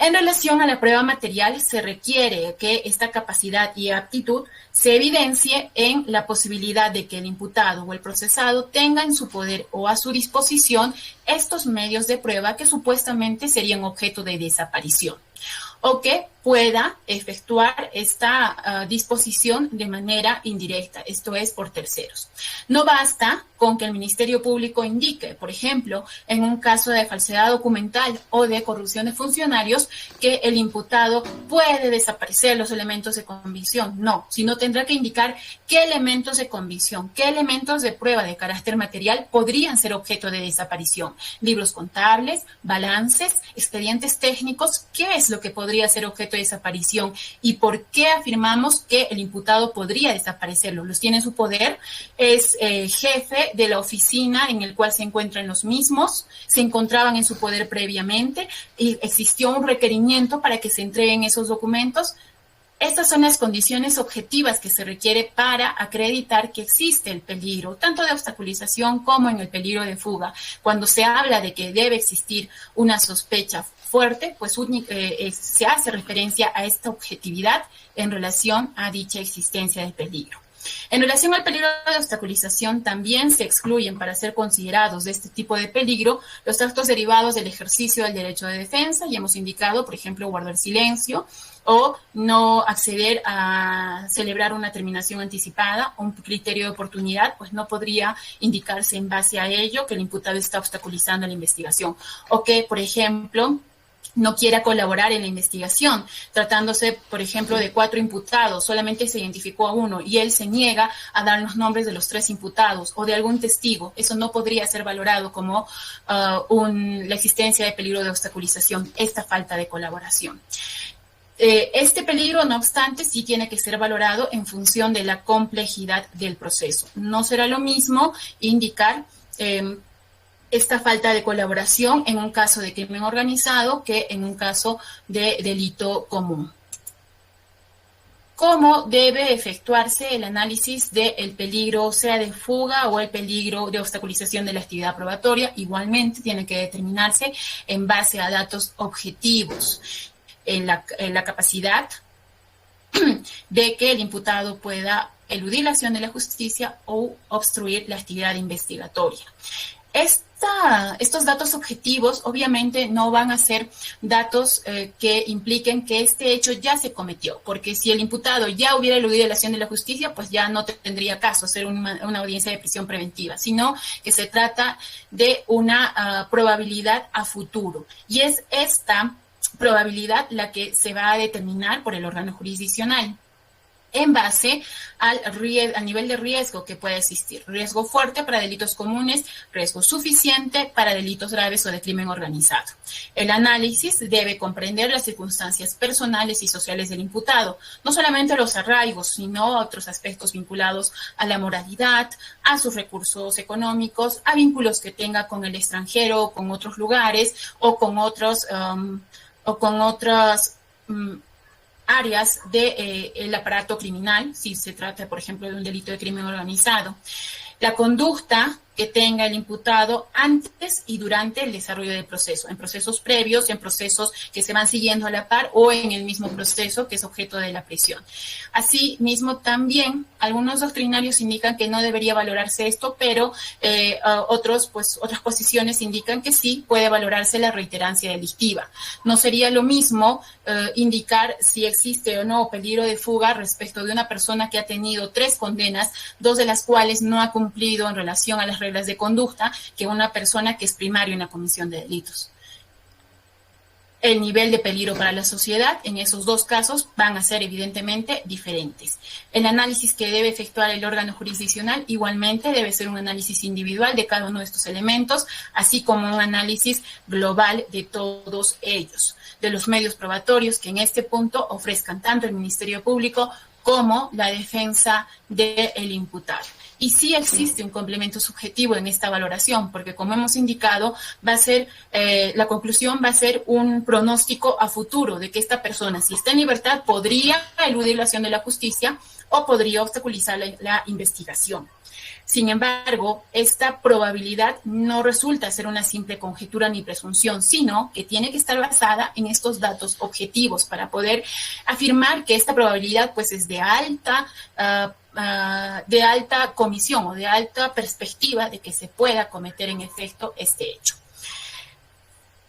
En relación a la prueba material, se requiere que esta capacidad y aptitud se evidencie en la posibilidad de que el imputado o el procesado tenga en su poder o a su disposición estos medios de prueba que supuestamente serían objeto de desaparición, o que pueda efectuar esta disposición de manera indirecta, esto es, por terceros. No basta con que el Ministerio Público indique, por ejemplo, en un caso de falsedad documental o de corrupción de funcionarios, que el imputado puede desaparecer los elementos de convicción. No, sino tendrá que indicar qué elementos de convicción, qué elementos de prueba de carácter material podrían ser objeto de desaparición. Libros contables, balances, expedientes técnicos, ¿qué es lo que podría ser objeto de desaparición y por qué afirmamos que el imputado podría desaparecerlo? Los tiene en su poder, es jefe de la oficina en el cual se encuentran los mismos, se encontraban en su poder previamente y existió un requerimiento para que se entreguen esos documentos. Estas son las condiciones objetivas que se requiere para acreditar que existe el peligro, tanto de obstaculización como en el peligro de fuga. Cuando se habla de que debe existir una sospecha fuerte, pues se hace referencia a esta objetividad en relación a dicha existencia de peligro. En relación al peligro de obstaculización, también se excluyen para ser considerados de este tipo de peligro los actos derivados del ejercicio del derecho de defensa, y hemos indicado, por ejemplo, guardar silencio o no acceder a celebrar una terminación anticipada. Un criterio de oportunidad, pues no podría indicarse en base a ello que el imputado está obstaculizando la investigación, o que, por ejemplo, no quiera colaborar en la investigación. Tratándose, por ejemplo, de 4 imputados, solamente se identificó a uno y él se niega a dar los nombres de los 3 imputados o de algún testigo. Eso no podría ser valorado como la existencia de peligro de obstaculización, esta falta de colaboración. Este peligro, no obstante, sí tiene que ser valorado en función de la complejidad del proceso. No será lo mismo indicar esta falta de colaboración en un caso de crimen organizado que en un caso de delito común. ¿Cómo debe efectuarse el análisis del peligro, sea de fuga o el peligro de obstaculización de la actividad probatoria? Igualmente tiene que determinarse en base a datos objetivos, en la capacidad de que el imputado pueda eludir la acción de la justicia o obstruir la actividad investigatoria. Estos datos objetivos obviamente no van a ser datos que impliquen que este hecho ya se cometió, porque si el imputado ya hubiera eludido la acción de la justicia, pues ya no tendría caso hacer una audiencia de prisión preventiva, sino que se trata de una probabilidad a futuro. Y es esta probabilidad la que se va a determinar por el órgano jurisdiccional en base al nivel de riesgo que puede existir. Riesgo fuerte para delitos comunes, riesgo suficiente para delitos graves o de crimen organizado. El análisis debe comprender las circunstancias personales y sociales del imputado, no solamente los arraigos, sino otros aspectos vinculados a la moralidad, a sus recursos económicos, a vínculos que tenga con el extranjero, o con otros lugares, o con otras áreas del aparato criminal, si se trata, por ejemplo, de un delito de crimen organizado. La conducta que tenga el imputado antes y durante el desarrollo del proceso, en procesos previos, en procesos que se van siguiendo a la par o en el mismo proceso que es objeto de la prisión. Asimismo, también algunos doctrinarios indican que no debería valorarse esto, pero otras posiciones indican que sí puede valorarse la reiterancia delictiva. No sería lo mismo indicar si existe o no peligro de fuga respecto de una persona que ha tenido 3 condenas, 2 de las cuales no ha cumplido en relación a las reglas de conducta, que una persona que es primario en la comisión de delitos. El nivel de peligro para la sociedad en esos 2 casos van a ser evidentemente diferentes. El análisis que debe efectuar el órgano jurisdiccional igualmente debe ser un análisis individual de cada uno de estos elementos, así como un análisis global de todos ellos, de los medios probatorios que en este punto ofrezcan tanto el Ministerio Público como la defensa del imputado. Y sí existe un complemento subjetivo en esta valoración, porque como hemos indicado, va a ser, la conclusión va a ser un pronóstico a futuro de que esta persona, si está en libertad, podría eludir la acción de la justicia o podría obstaculizar la investigación. Sin embargo, esta probabilidad no resulta ser una simple conjetura ni presunción, sino que tiene que estar basada en estos datos objetivos para poder afirmar que esta probabilidad pues es de alta comisión o de alta perspectiva de que se pueda cometer en efecto este hecho.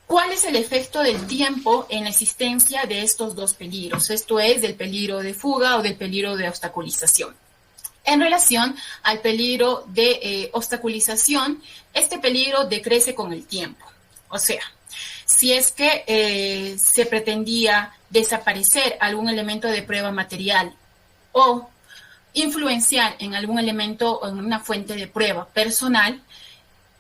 ¿Cuál es el efecto del tiempo en la existencia de estos 2 peligros? Esto es, del peligro de fuga o del peligro de obstaculización. En relación al peligro de obstaculización, este peligro decrece con el tiempo. O sea, si es que se pretendía desaparecer algún elemento de prueba material o influenciar en algún elemento o en una fuente de prueba personal,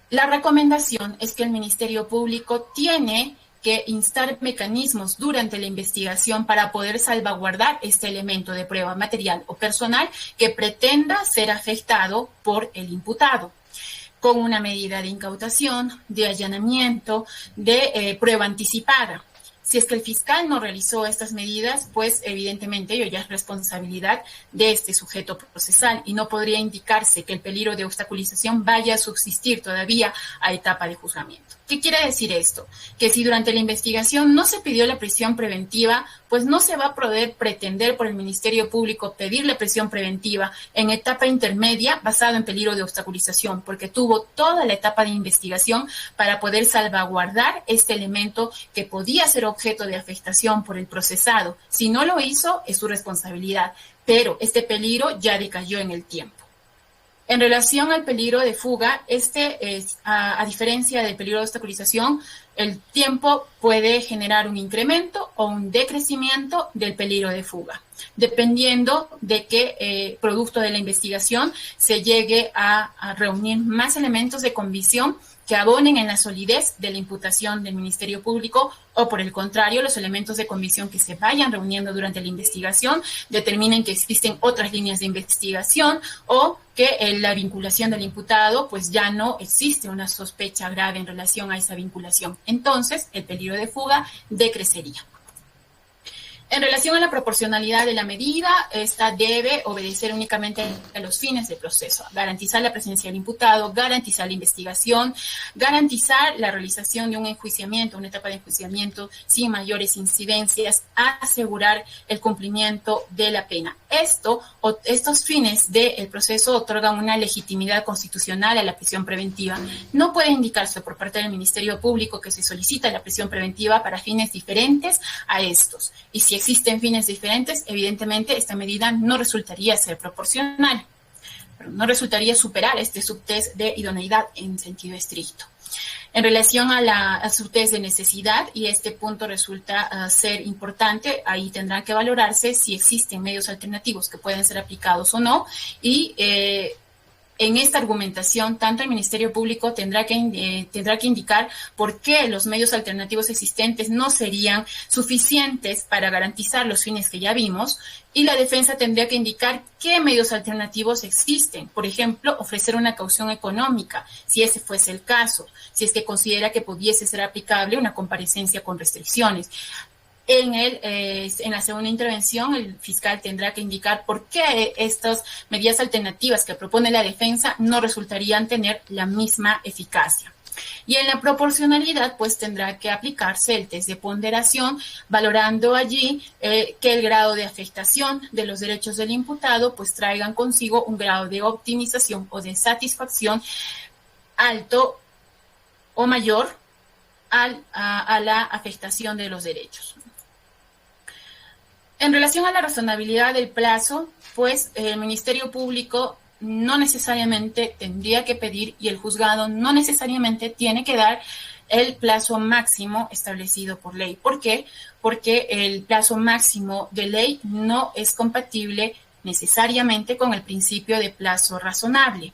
la recomendación es que el Ministerio Público tiene que instar mecanismos durante la investigación para poder salvaguardar este elemento de prueba material o personal que pretenda ser afectado por el imputado, con una medida de incautación, de allanamiento, de prueba anticipada. Si es que el fiscal no realizó estas medidas, pues evidentemente ello ya es responsabilidad de este sujeto procesal y no podría indicarse que el peligro de obstaculización vaya a subsistir todavía a etapa de juzgamiento. ¿Qué quiere decir esto? Que si durante la investigación no se pidió la prisión preventiva, pues no se va a poder pretender por el Ministerio Público pedir la prisión preventiva en etapa intermedia basado en peligro de obstaculización, porque tuvo toda la etapa de investigación para poder salvaguardar este elemento que podía ser objeto de afectación por el procesado. Si no lo hizo, es su responsabilidad, pero este peligro ya decayó en el tiempo. En relación al peligro de fuga, a diferencia del peligro de obstaculización, el tiempo puede generar un incremento o un decrecimiento del peligro de fuga, dependiendo de que, producto de la investigación, se llegue a reunir más elementos de convicción que abonen en la solidez de la imputación del Ministerio Público o, por el contrario, los elementos de convicción que se vayan reuniendo durante la investigación determinen que existen otras líneas de investigación o que la vinculación del imputado, pues ya no existe una sospecha grave en relación a esa vinculación. Entonces, el peligro de fuga decrecería. En relación a la proporcionalidad de la medida, esta debe obedecer únicamente a los fines del proceso, garantizar la presencia del imputado, garantizar la investigación, garantizar la realización de un enjuiciamiento, una etapa de enjuiciamiento sin mayores incidencias, asegurar el cumplimiento de la pena. Estos fines del proceso otorgan una legitimidad constitucional a la prisión preventiva. No puede indicarse por parte del Ministerio Público que se solicita la prisión preventiva para fines diferentes a estos. Y si existen fines diferentes, evidentemente esta medida no resultaría ser proporcional, no resultaría superar este subtest de idoneidad en sentido estricto. En relación a subtest de necesidad, y este punto resulta ser importante, ahí tendrán que valorarse si existen medios alternativos que pueden ser aplicados o no, y en esta argumentación, tanto el Ministerio Público tendrá que indicar por qué los medios alternativos existentes no serían suficientes para garantizar los fines que ya vimos, y la defensa tendría que indicar qué medios alternativos existen. Por ejemplo, ofrecer una caución económica, si ese fuese el caso, si es que considera que pudiese ser aplicable una comparecencia con restricciones. En la segunda intervención, el fiscal tendrá que indicar por qué estas medidas alternativas que propone la defensa no resultarían tener la misma eficacia. Y en la proporcionalidad, pues tendrá que aplicarse el test de ponderación, valorando allí que el grado de afectación de los derechos del imputado, pues traigan consigo un grado de optimización o de satisfacción alto o mayor a la afectación de los derechos. En relación a la razonabilidad del plazo, pues el Ministerio Público no necesariamente tendría que pedir y el juzgado no necesariamente tiene que dar el plazo máximo establecido por ley. ¿Por qué? Porque el plazo máximo de ley no es compatible necesariamente con el principio de plazo razonable.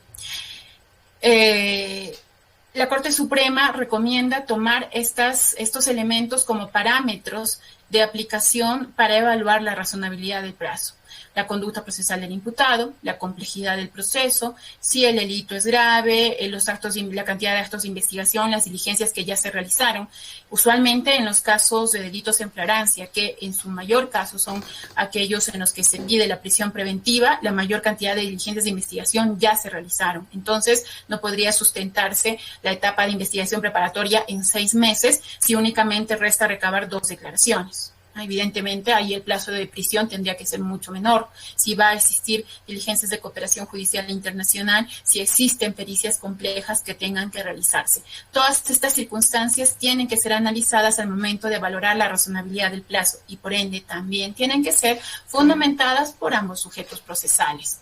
La Corte Suprema recomienda tomar estos elementos como parámetros de aplicación para evaluar la razonabilidad del plazo. La conducta procesal del imputado, la complejidad del proceso, si el delito es grave, la cantidad de actos de investigación, las diligencias que ya se realizaron. Usualmente en los casos de delitos en flagrancia, que en su mayor caso son aquellos en los que se pide la prisión preventiva, la mayor cantidad de diligencias de investigación ya se realizaron. Entonces, no podría sustentarse la etapa de investigación preparatoria en 6 meses si únicamente resta recabar 2 declaraciones. Evidentemente, ahí el plazo de prisión tendría que ser mucho menor. Si va a existir diligencias de cooperación judicial internacional, si existen pericias complejas que tengan que realizarse. Todas estas circunstancias tienen que ser analizadas al momento de valorar la razonabilidad del plazo y, por ende, también tienen que ser fundamentadas por ambos sujetos procesales.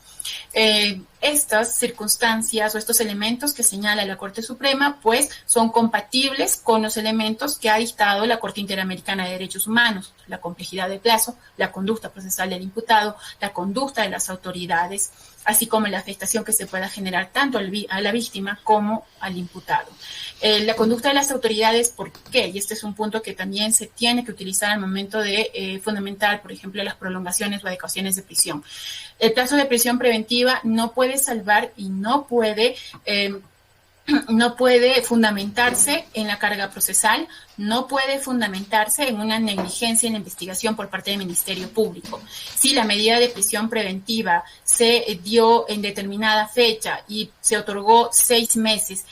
Estas circunstancias o estos elementos que señala la Corte Suprema, pues, son compatibles con los elementos que ha dictado la Corte Interamericana de Derechos Humanos, la complejidad del plazo, la conducta procesal del imputado, la conducta de las autoridades, así como la afectación que se pueda generar tanto a la víctima como al imputado. La conducta de las autoridades, ¿por qué? Y este es un punto que también se tiene que utilizar al momento de fundamentar, por ejemplo, las prolongaciones o adecuaciones de prisión. El plazo de prisión preventiva no puede salvar y no puede no puede fundamentarse en la carga procesal, no puede fundamentarse en una negligencia en la investigación por parte del Ministerio Público. Si la medida de prisión preventiva se dio en determinada fecha y se otorgó 6 meses,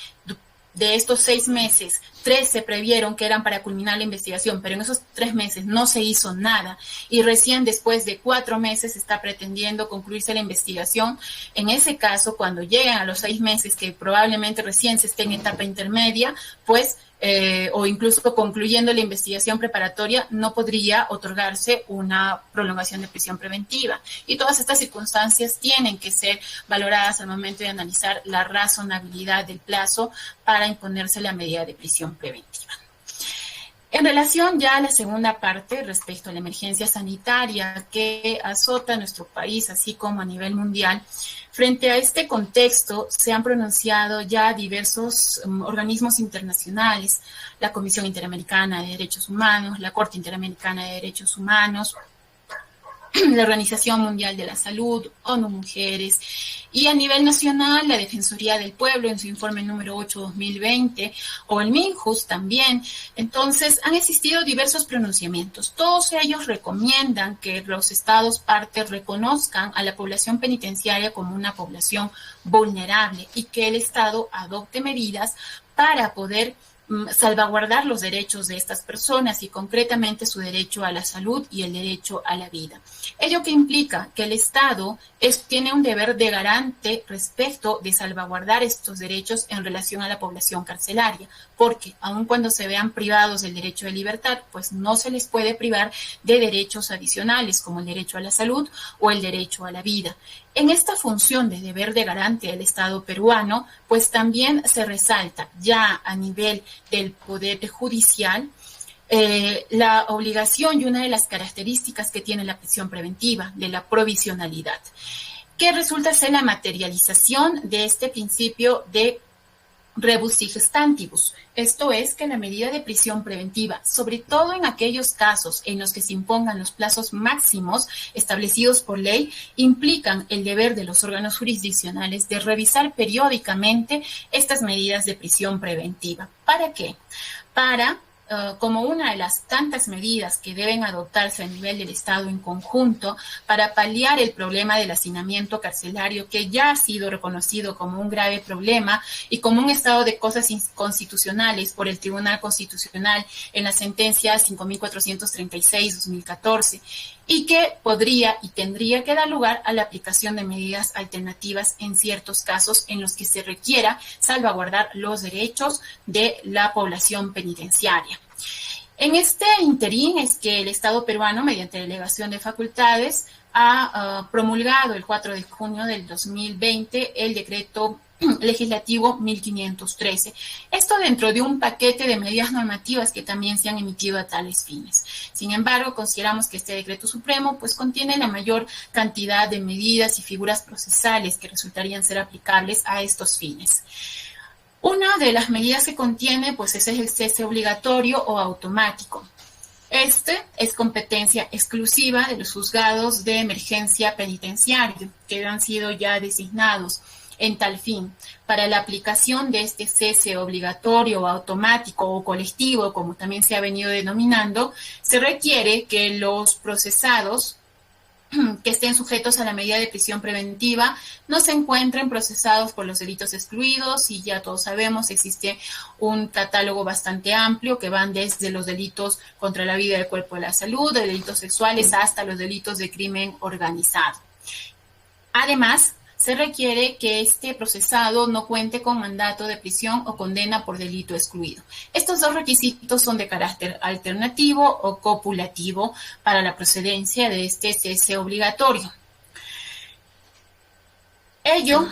de estos 6 meses, 3 se previeron que eran para culminar la investigación, pero en esos 3 meses no se hizo nada y recién después de 4 meses está pretendiendo concluirse la investigación. En ese caso, cuando lleguen a los 6 meses, que probablemente recién se esté en etapa intermedia, pues o incluso concluyendo la investigación preparatoria, no podría otorgarse una prolongación de prisión preventiva. Y todas estas circunstancias tienen que ser valoradas al momento de analizar la razonabilidad del plazo para imponerse la medida de prisión preventiva. En relación ya a la segunda parte, respecto a la emergencia sanitaria que azota a nuestro país, así como a nivel mundial, frente a este contexto se han pronunciado ya diversos organismos internacionales, la Comisión Interamericana de Derechos Humanos, la Corte Interamericana de Derechos Humanos, la Organización Mundial de la Salud, ONU Mujeres, y a nivel nacional, la Defensoría del Pueblo en su informe número 8/2020, o el MINJUS también. Entonces, han existido diversos pronunciamientos. Todos ellos recomiendan que los estados partes reconozcan a la población penitenciaria como una población vulnerable y que el Estado adopte medidas para poder salvaguardar los derechos de estas personas y concretamente su derecho a la salud y el derecho a la vida. Ello que implica que el Estado tiene un deber de garante respecto de salvaguardar estos derechos en relación a la población carcelaria, porque aun cuando se vean privados del derecho de libertad, pues no se les puede privar de derechos adicionales como el derecho a la salud o el derecho a la vida. En esta función de deber de garante del Estado peruano, pues también se resalta ya a nivel del Poder Judicial la obligación y una de las características que tiene la prisión preventiva, de la provisionalidad, que resulta ser la materialización de este principio de rebus sic stantibus. Esto es que la medida de prisión preventiva, sobre todo en aquellos casos en los que se impongan los plazos máximos establecidos por ley, implican el deber de los órganos jurisdiccionales de revisar periódicamente estas medidas de prisión preventiva. ¿Para qué? Para como una de las tantas medidas que deben adoptarse a nivel del Estado en conjunto para paliar el problema del hacinamiento carcelario, que ya ha sido reconocido como un grave problema y como un estado de cosas inconstitucionales por el Tribunal Constitucional en la sentencia 5436/2014, y que podría y tendría que dar lugar a la aplicación de medidas alternativas en ciertos casos en los que se requiera salvaguardar los derechos de la población penitenciaria. En este interín es que el Estado peruano, mediante delegación de facultades, ha promulgado el 4 de junio del 2020 el decreto legislativo 1513. Esto dentro de un paquete de medidas normativas que también se han emitido a tales fines. Sin embargo, consideramos que este decreto supremo pues contiene la mayor cantidad de medidas y figuras procesales que resultarían ser aplicables a estos fines. Una de las medidas que contiene pues es el cese obligatorio o automático. Este es competencia exclusiva de los juzgados de emergencia penitenciaria que han sido ya designados en tal fin. Para la aplicación de este cese obligatorio, automático o colectivo, como también se ha venido denominando, se requiere que los procesados que estén sujetos a la medida de prisión preventiva no se encuentren procesados por los delitos excluidos, y ya todos sabemos existe un catálogo bastante amplio que van desde los delitos contra la vida, el cuerpo y la salud, de delitos sexuales hasta los delitos de crimen organizado. Además, se requiere que este procesado no cuente con mandato de prisión o condena por delito excluido. Estos dos requisitos son de carácter alternativo o copulativo para la procedencia de este cese obligatorio. Ello,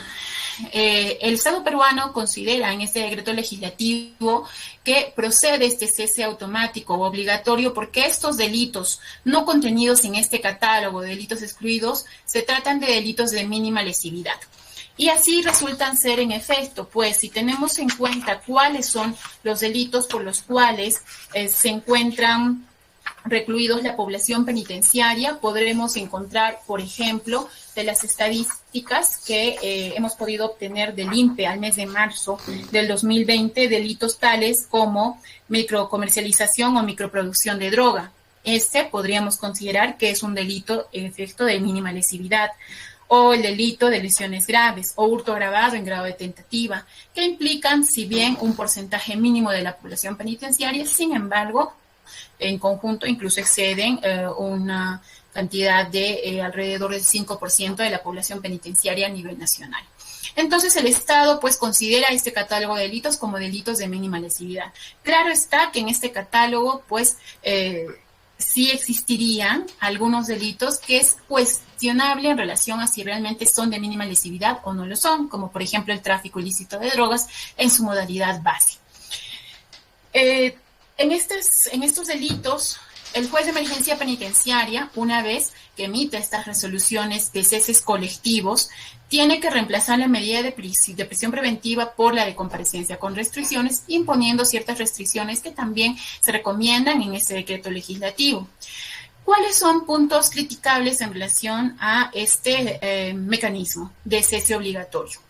el Estado peruano considera en este decreto legislativo que procede este cese automático o obligatorio porque estos delitos no contenidos en este catálogo de delitos excluidos se tratan de delitos de mínima lesividad. Y así resultan ser en efecto, pues si tenemos en cuenta cuáles son los delitos por los cuales se encuentran recluidos la población penitenciaria, podremos encontrar, por ejemplo, de las estadísticas que hemos podido obtener del INPE al mes de marzo del 2020, delitos tales como microcomercialización o microproducción de droga. Este podríamos considerar que es un delito en efecto de mínima lesividad, o el delito de lesiones graves o hurto agravado en grado de tentativa, que implican, si bien un porcentaje mínimo de la población penitenciaria, sin embargo, en conjunto incluso exceden una cantidad de alrededor del 5% de la población penitenciaria a nivel nacional. Entonces el Estado pues considera este catálogo de delitos como delitos de mínima lesividad. Claro está que en este catálogo pues sí existirían algunos delitos que es cuestionable en relación a si realmente son de mínima lesividad o no lo son, como por ejemplo el tráfico ilícito de drogas en su modalidad base. En estos delitos, el juez de emergencia penitenciaria, una vez que emite estas resoluciones de ceses colectivos, tiene que reemplazar la medida de prisión preventiva por la de comparecencia con restricciones, imponiendo ciertas restricciones que también se recomiendan en este decreto legislativo. ¿Cuáles son puntos criticables en relación a este mecanismo de cese obligatorio?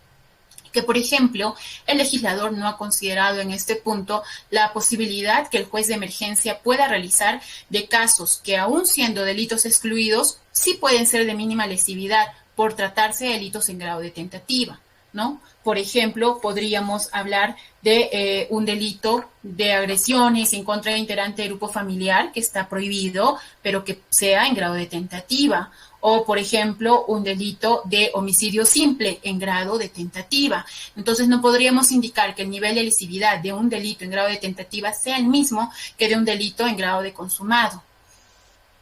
Que, por ejemplo, el legislador no ha considerado en este punto la posibilidad que el juez de emergencia pueda realizar de casos que, aún siendo delitos excluidos, sí pueden ser de mínima lesividad por tratarse de delitos en grado de tentativa, ¿no? Por ejemplo, podríamos hablar de un delito de agresiones en contra de integrante del grupo familiar que está prohibido, pero que sea en grado de tentativa. O, por ejemplo, un delito de homicidio simple en grado de tentativa. Entonces, no podríamos indicar que el nivel de lesividad de un delito en grado de tentativa sea el mismo que de un delito en grado de consumado.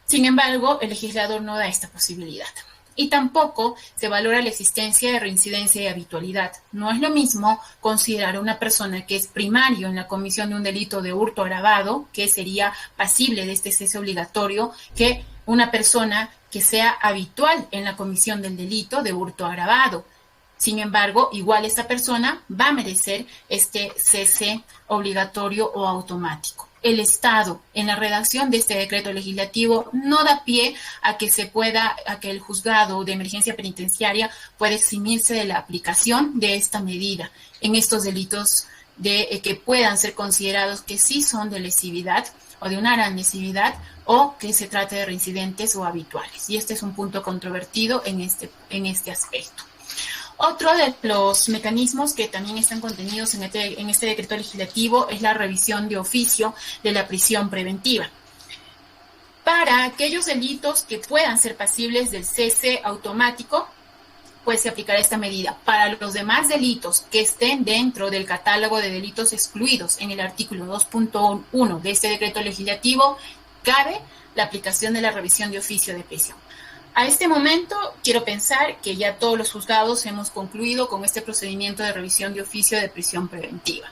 Sin embargo, el legislador no da esta posibilidad. Y tampoco se valora la existencia de reincidencia y habitualidad. No es lo mismo considerar a una persona que es primario en la comisión de un delito de hurto agravado, que sería pasible de este cese obligatorio, que una persona que sea habitual en la comisión del delito de hurto agravado. Sin embargo, igual esta persona va a merecer este cese obligatorio o automático. El Estado, en la redacción de este decreto legislativo, no da pie a que el juzgado de emergencia penitenciaria pueda eximirse de la aplicación de esta medida en estos delitos que puedan ser considerados que sí son de lesividad o de una gran lesividad, o que se trate de reincidentes o habituales. Y este es un punto controvertido en este aspecto. Otro de los mecanismos que también están contenidos en este decreto legislativo es la revisión de oficio de la prisión preventiva. Para aquellos delitos que puedan ser pasibles del cese automático, pues se aplicará esta medida. Para los demás delitos que estén dentro del catálogo de delitos excluidos en el artículo 2.1 de este decreto legislativo, cabe la aplicación de la revisión de oficio de prisión. A este momento, quiero pensar que ya todos los juzgados hemos concluido con este procedimiento de revisión de oficio de prisión preventiva.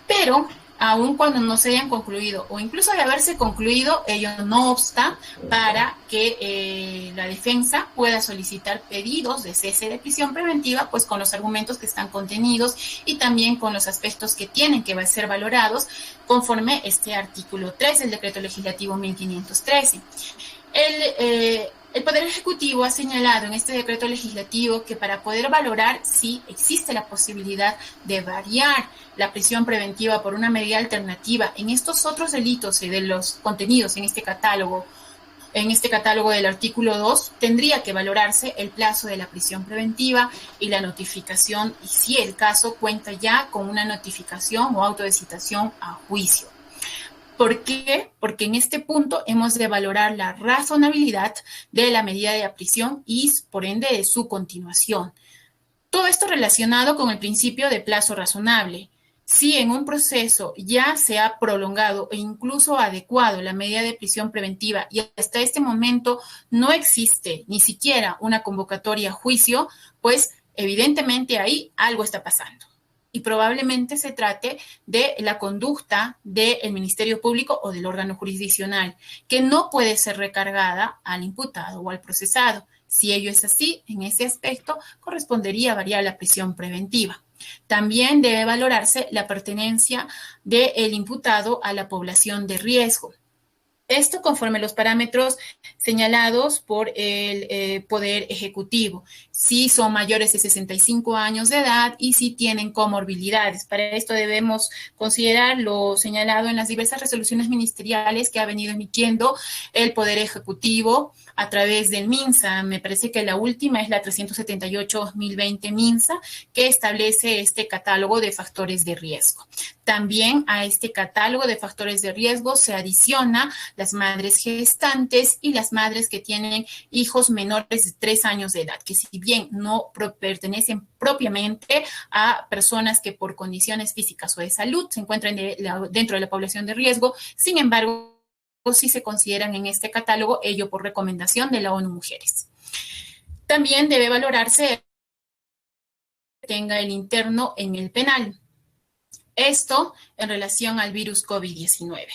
Pero, aun cuando no se hayan concluido, o incluso de haberse concluido, ello no obsta para que la defensa pueda solicitar pedidos de cese de prisión preventiva, pues con los argumentos que están contenidos y también con los aspectos que tienen que ser valorados conforme este artículo 3 del decreto legislativo 1513. El Poder Ejecutivo ha señalado en este decreto legislativo que para poder valorar si existe la posibilidad de variar la prisión preventiva por una medida alternativa en estos otros delitos y de los contenidos en este catálogo del artículo 2, tendría que valorarse el plazo de la prisión preventiva y la notificación, y si el caso cuenta ya con una notificación o auto de citación a juicio. ¿Por qué? Porque en este punto hemos de valorar la razonabilidad de la medida de prisión y, por ende, de su continuación. Todo esto relacionado con el principio de plazo razonable. Si en un proceso ya se ha prolongado e incluso adecuado la medida de prisión preventiva y hasta este momento no existe ni siquiera una convocatoria a juicio, pues evidentemente ahí algo está pasando. Y probablemente se trate de la conducta del Ministerio Público o del órgano jurisdiccional, que no puede ser recargada al imputado o al procesado. Si ello es así, en ese aspecto correspondería variar la prisión preventiva. También debe valorarse la pertenencia del imputado a la población de riesgo. Esto conforme a los parámetros señalados por el Poder Ejecutivo, si son mayores de 65 años de edad y si tienen comorbilidades. Para esto debemos considerar lo señalado en las diversas resoluciones ministeriales que ha venido emitiendo el Poder Ejecutivo a través del MINSA. Me parece que la última es la 378-2020 MINSA, que establece este catálogo de factores de riesgo. También a este catálogo de factores de riesgo se adiciona las madres gestantes y las madres que tienen hijos menores de 3 años de edad, que si bien no pertenecen propiamente a personas que por condiciones físicas o de salud se encuentran dentro de la población de riesgo, sin embargo, sí se consideran en este catálogo, ello por recomendación de la ONU Mujeres. También debe valorarse que tenga el interno en el penal. Esto en relación al virus COVID-19.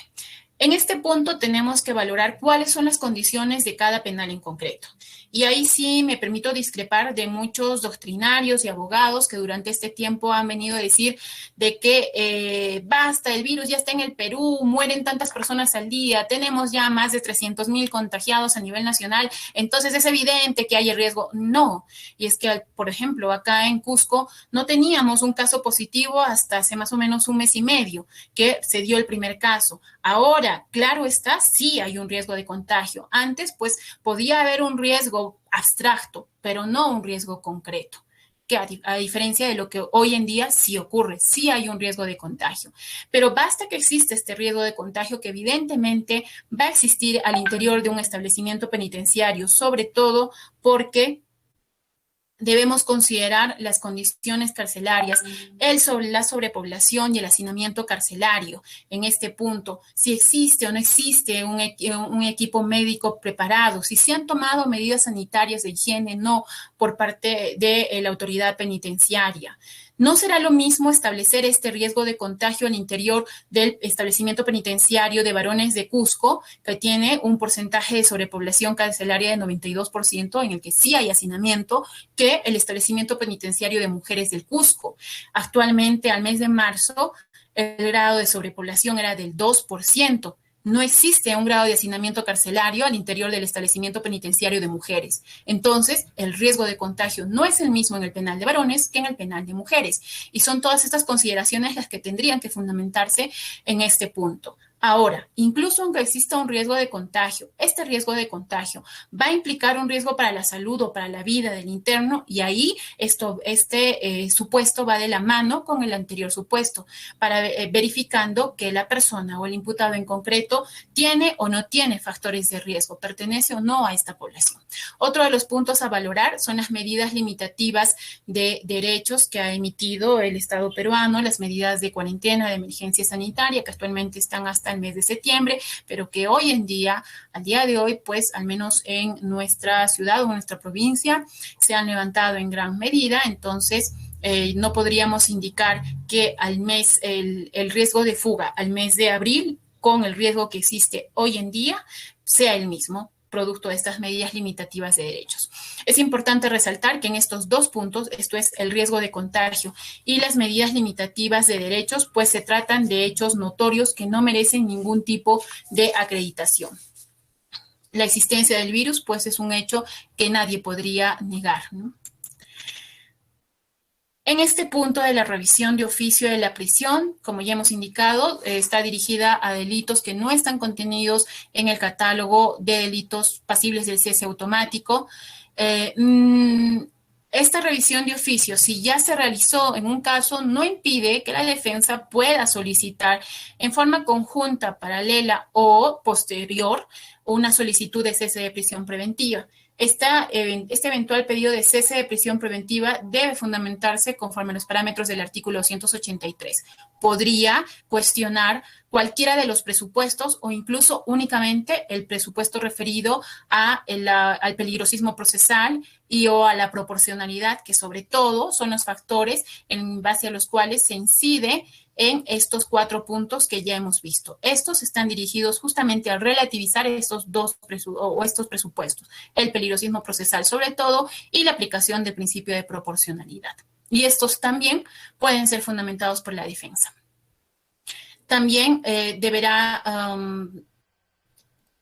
En este punto tenemos que valorar cuáles son las condiciones de cada penal en concreto. Y ahí sí me permito discrepar de muchos doctrinarios y abogados que durante este tiempo han venido a decir de que basta, el virus ya está en el Perú, mueren tantas personas al día, tenemos ya más de 300,000 contagiados a nivel nacional, entonces es evidente que hay el riesgo. No, y es que, por ejemplo, acá en Cusco no teníamos un caso positivo hasta hace más o menos un mes y medio que se dio el primer caso. Ahora, claro está, sí hay un riesgo de contagio. Antes, pues, podía haber un riesgo abstracto, pero no un riesgo concreto, que a diferencia de lo que hoy en día sí ocurre, sí hay un riesgo de contagio. Pero basta que exista este riesgo de contagio que evidentemente va a existir al interior de un establecimiento penitenciario, sobre todo porque debemos considerar las condiciones carcelarias, la sobrepoblación y el hacinamiento carcelario. En este punto, si existe o no existe un equipo médico preparado, si se han tomado medidas sanitarias de higiene, no, por parte de la autoridad penitenciaria. No será lo mismo establecer este riesgo de contagio al interior del establecimiento penitenciario de varones de Cusco, que tiene un porcentaje de sobrepoblación carcelaria de 92%, en el que sí hay hacinamiento, que el establecimiento penitenciario de mujeres del Cusco. Actualmente, al mes de marzo, el grado de sobrepoblación era del 2%. No existe un grado de hacinamiento carcelario al interior del establecimiento penitenciario de mujeres. Entonces, el riesgo de contagio no es el mismo en el penal de varones que en el penal de mujeres. Y son todas estas consideraciones las que tendrían que fundamentarse en este punto. Ahora, incluso aunque exista un riesgo de contagio, este riesgo de contagio va a implicar un riesgo para la salud o para la vida del interno, y ahí este supuesto va de la mano con el anterior supuesto, para verificando que la persona o el imputado en concreto tiene o no tiene factores de riesgo, pertenece o no a esta población. Otro de los puntos a valorar son las medidas limitativas de derechos que ha emitido el Estado peruano, las medidas de cuarentena, de emergencia sanitaria, que actualmente están hasta el mes de septiembre, pero que hoy en día, al día de hoy, pues al menos en nuestra ciudad o en nuestra provincia, se han levantado en gran medida. Entonces, no podríamos indicar que al mes el riesgo de fuga al mes de abril con el riesgo que existe hoy en día sea el mismo, producto de estas medidas limitativas de derechos. Es importante resaltar que en estos dos puntos, esto es el riesgo de contagio y las medidas limitativas de derechos, pues se tratan de hechos notorios que no merecen ningún tipo de acreditación. La existencia del virus, pues es un hecho que nadie podría negar, ¿no? En este punto de la revisión de oficio de la prisión, como ya hemos indicado, está dirigida a delitos que no están contenidos en el catálogo de delitos pasibles del cese automático. Esta revisión de oficio, si ya se realizó en un caso, no impide que la defensa pueda solicitar en forma conjunta, paralela o posterior una solicitud de cese de prisión preventiva. Este eventual pedido de cese de prisión preventiva debe fundamentarse conforme a los parámetros del artículo 283. Podría cuestionar cualquiera de los presupuestos o incluso únicamente el presupuesto referido al peligrosismo procesal y o a la proporcionalidad, que sobre todo son los factores en base a los cuales se incide en estos 4 puntos que ya hemos visto. Estos están dirigidos justamente a relativizar estos presupuestos, el peligrosismo procesal sobre todo y la aplicación del principio de proporcionalidad. Y estos también pueden ser fundamentados por la defensa. También deberá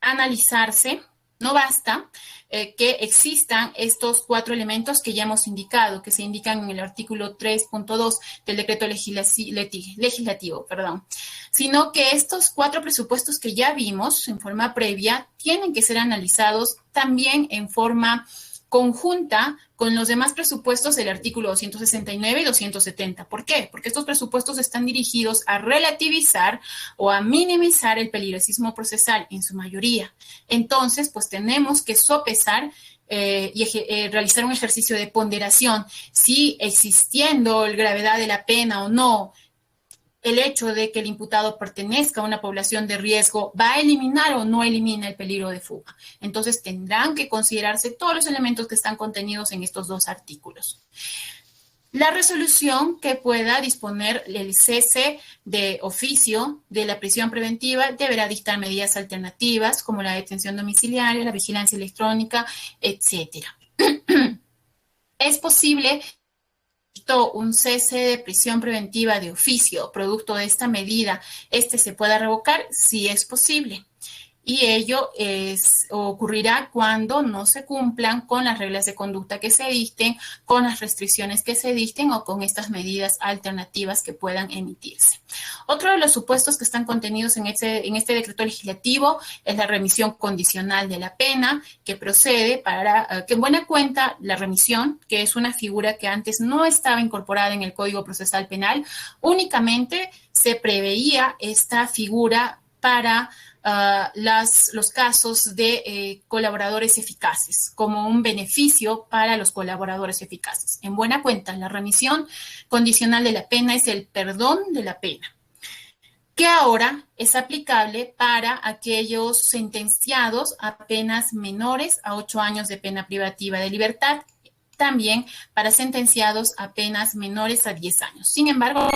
analizarse, no basta que existan estos 4 elementos que ya hemos indicado, que se indican en el artículo 3.2 del decreto legislativo, sino que estos 4 presupuestos que ya vimos en forma previa tienen que ser analizados también en forma conjunta con los demás presupuestos del artículo 269 y 270. ¿Por qué? Porque estos presupuestos están dirigidos a relativizar o a minimizar el peligrosismo procesal en su mayoría. Entonces, pues tenemos que sopesar y realizar un ejercicio de ponderación, si existiendo la gravedad de la pena o no, el hecho de que el imputado pertenezca a una población de riesgo va a eliminar o no elimina el peligro de fuga. Entonces tendrán que considerarse todos los elementos que están contenidos en estos 2 artículos. La resolución que pueda disponer el cese de oficio de la prisión preventiva deberá dictar medidas alternativas como la detención domiciliaria, la vigilancia electrónica, etcétera. Es posible un cese de prisión preventiva de oficio, producto de esta medida, se pueda revocar, si es posible. Y ello ocurrirá cuando no se cumplan con las reglas de conducta que se dicten, con las restricciones que se dicten o con estas medidas alternativas que puedan emitirse. Otro de los supuestos que están contenidos en este decreto legislativo es la remisión condicional de la pena, que procede para que en buena cuenta la remisión, que es una figura que antes no estaba incorporada en el Código Procesal Penal, únicamente se preveía esta figura para los casos de colaboradores eficaces, como un beneficio para los colaboradores eficaces. En buena cuenta, la remisión condicional de la pena es el perdón de la pena, que ahora es aplicable para aquellos sentenciados a penas menores a 8 años de pena privativa de libertad, también para sentenciados a penas menores a 10 años. Sin embargo,